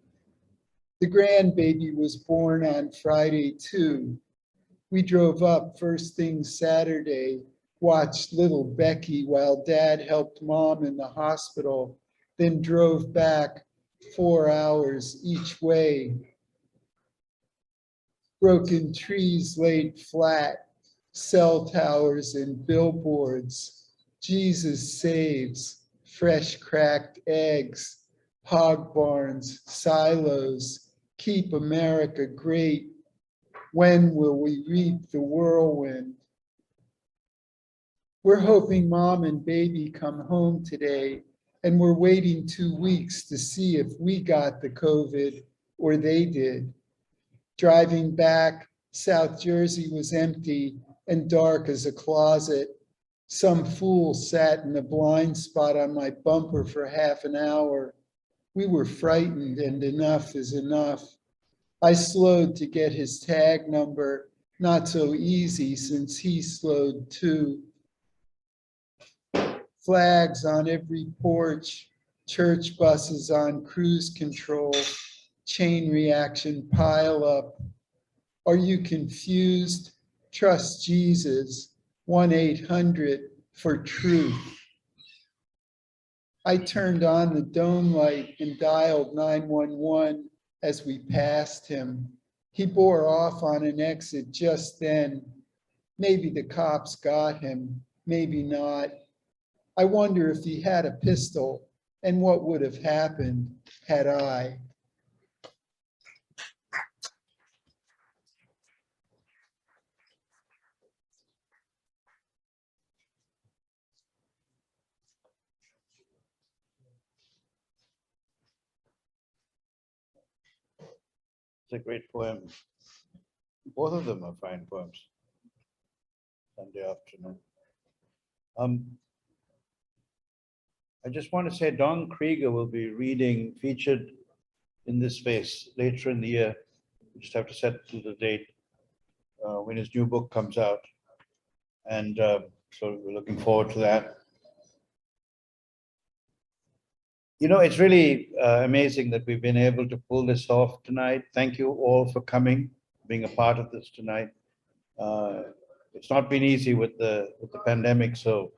The grandbaby was born on Friday too. We drove up first thing Saturday, watched little Becky while Dad helped Mom in the hospital, then drove back 4 hours each way. Broken trees laid flat, cell towers and billboards. Jesus saves, fresh cracked eggs, hog barns, silos, keep America great. When will we reap the whirlwind? We're hoping Mom and baby come home today, and we're waiting 2 weeks to see if we got the COVID or they did. Driving back, South Jersey was empty and dark as a closet. Some fool sat in a blind spot on my bumper for half an hour. We were frightened, and enough is enough. I slowed to get his tag number, not so easy since he slowed too. Flags on every porch, church buses on cruise control, chain reaction pile up. Are you confused? Trust Jesus, 1-800 for truth. I turned on the dome light and dialed 911 as we passed him. He bore off on an exit just then. Maybe the cops got him, maybe not. I wonder if he had a pistol and what would have happened had I. It's a great poem. Both of them are fine poems. Sunday afternoon. I just want to say Don Krieger will be featured in this space later in the year. We just have to set to the date when his new book comes out. And so we're looking forward to that. You know, it's really amazing that we've been able to pull this off tonight. Thank you all for coming, being a part of this tonight. It's not been easy with the pandemic, so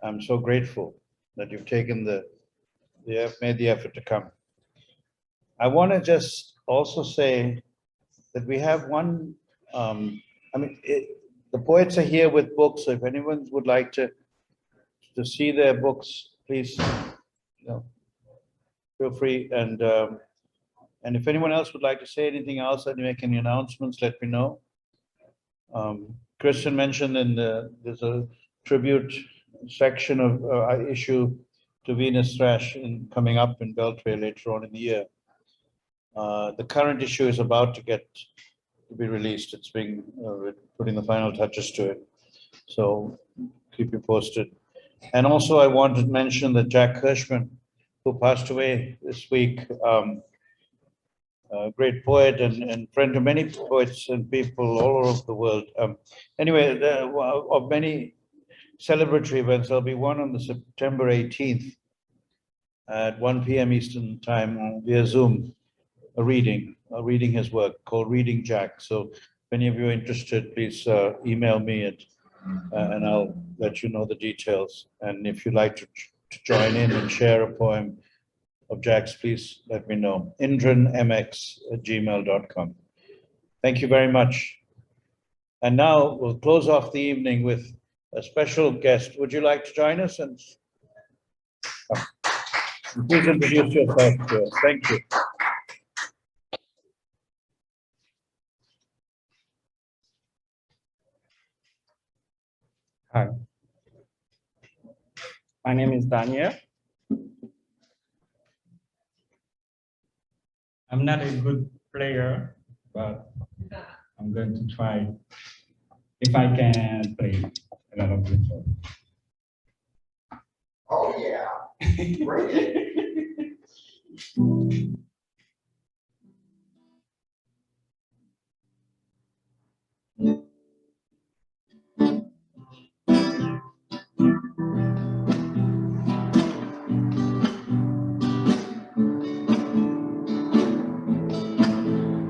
I'm so grateful that you've taken made the effort to come. I want to just also say that we have one. The poets are here with books, so if anyone would like to see their books, please, feel free. And if anyone else would like to say anything else or make any announcements, let me know. Christian mentioned there's a tribute section of issue to Venus Thrash coming up in Beltway later on in the year. The current issue is about to be released. It's being putting the final touches to it. So keep you posted. And also I wanted to mention that Jack Hirschman, who passed away this week, a great poet and friend to many poets and people all over the world. Anyway, of many celebratory events, there'll be one on the September 18th at 1 p.m. Eastern time via Zoom, reading his work called Reading Jack. So if any of you are interested, please email me and I'll let you know the details. And if you'd like to join in and share a poem of Jack's, please let me know. indranmx@gmail.com. Thank you very much. And now we'll close off the evening with a special guest. Would you like to join us? And please introduce yourself to us. Thank you. Hi. My name is Daniel. I'm not a good player, but I'm going to try if I can play a lot of guitar. Oh, yeah. Great.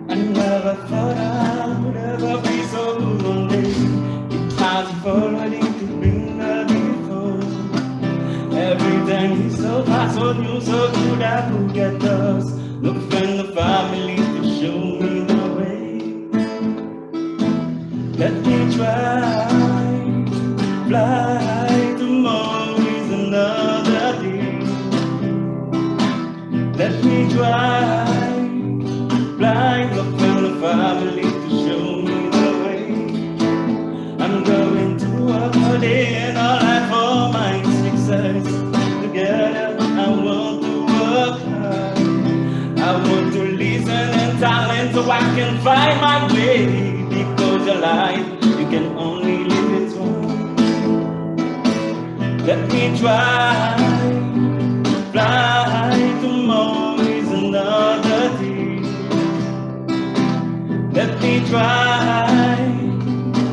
I never thought I would ever be so good one day. It has already to bring the before. Every time he's so fast, so new, so good, I could get lost. Look from the family to show me the way. Let me try, fly, tomorrow is another day. Let me try. Blind up from the family to show me the way. I'm going to work all day and all night for my success. Together I want to work hard. I want to listen and talent so I can find my way. Because your life, you can only live it once. Let me try, fly, tomorrow is another day. Let me try,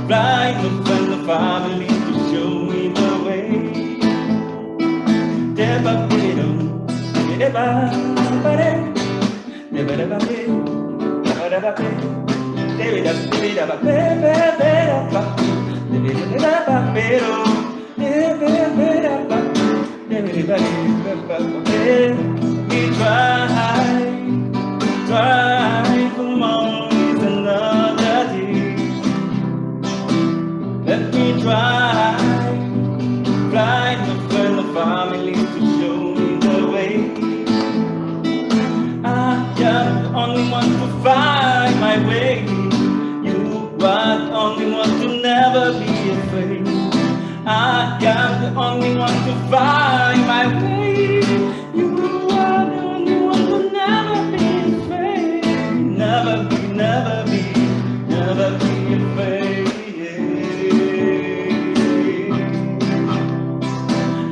fly to find the family to show me the way. Try, tomorrow is another day. Let me try, fly to find the family to show me the way. I am the only one to find my way. You are the only one to never be afraid. I am the only one to find my way. You are the only one to never be afraid. Never be, never be, never be afraid.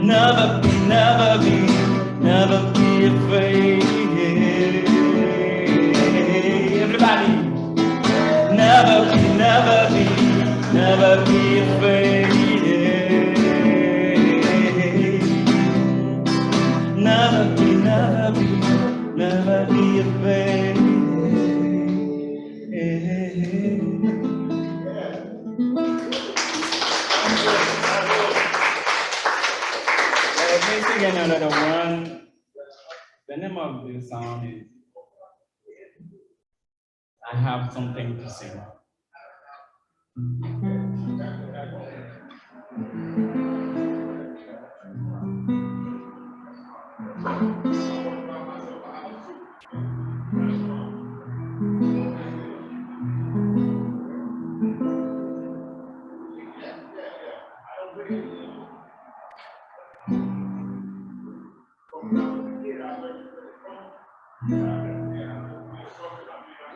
Never be, never be, never be afraid. Everybody, never be, never be, never be afraid. Never be, never be, never be afraid. Let me sing another one. The name of the song is I Have Something to Say.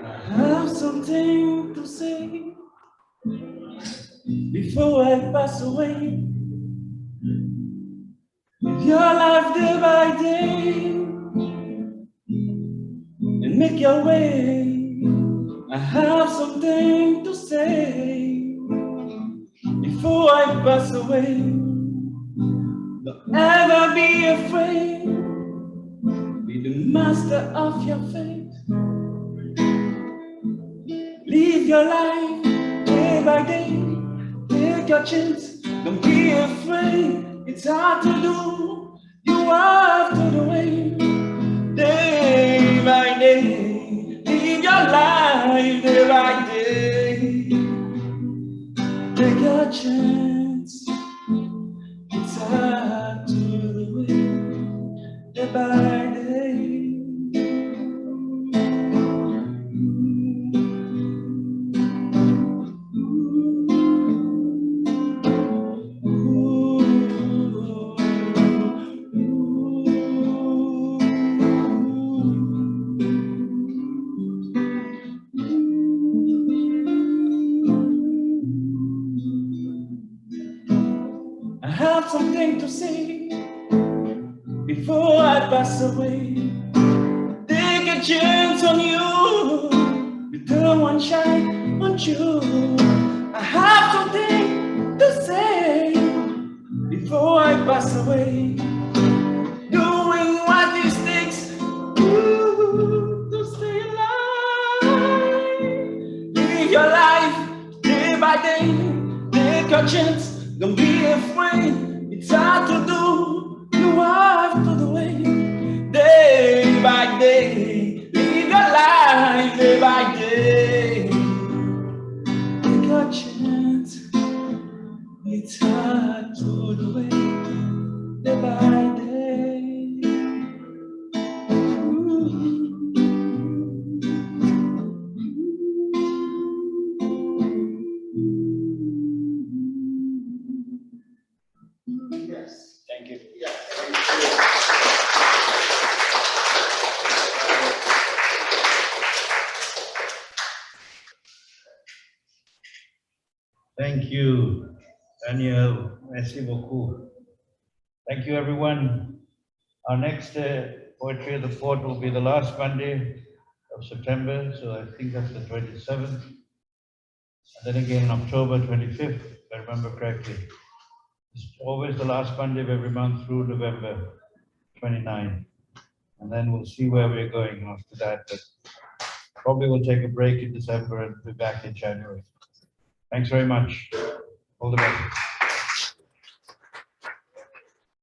I have something to say before I pass away. Live your life day by day and make your way. I have something to say before I pass away. Don't ever be afraid. Be the master of your fate. Live your life day by day. Take your chance. Don't be afraid. It's hard to do. You have to do it day by day. Live your life day by day. Take your chance. It's hard to do it day by day. something to say before I pass away. Take a chance on you, return one shine on you. I have something to say before I pass away. Doing what it takes to stay alive. Live your life day by day. Take your chance, don't be afraid. It's hard to do, you have to do it. Day by day, live your life day by day. Take your chance, it's hard to do it. Day by day. Yes. Thank you. Thank you, Daniel. Merci beaucoup. Thank you, everyone. Our next Poetry of the Fort will be the last Monday of September, so I think that's the 27th. And then again in October 25th, if I remember correctly. It's always the last Monday of every month through November 29. And then we'll see where we're going after that. But probably we'll take a break in December and be back in January. Thanks very much. All the best.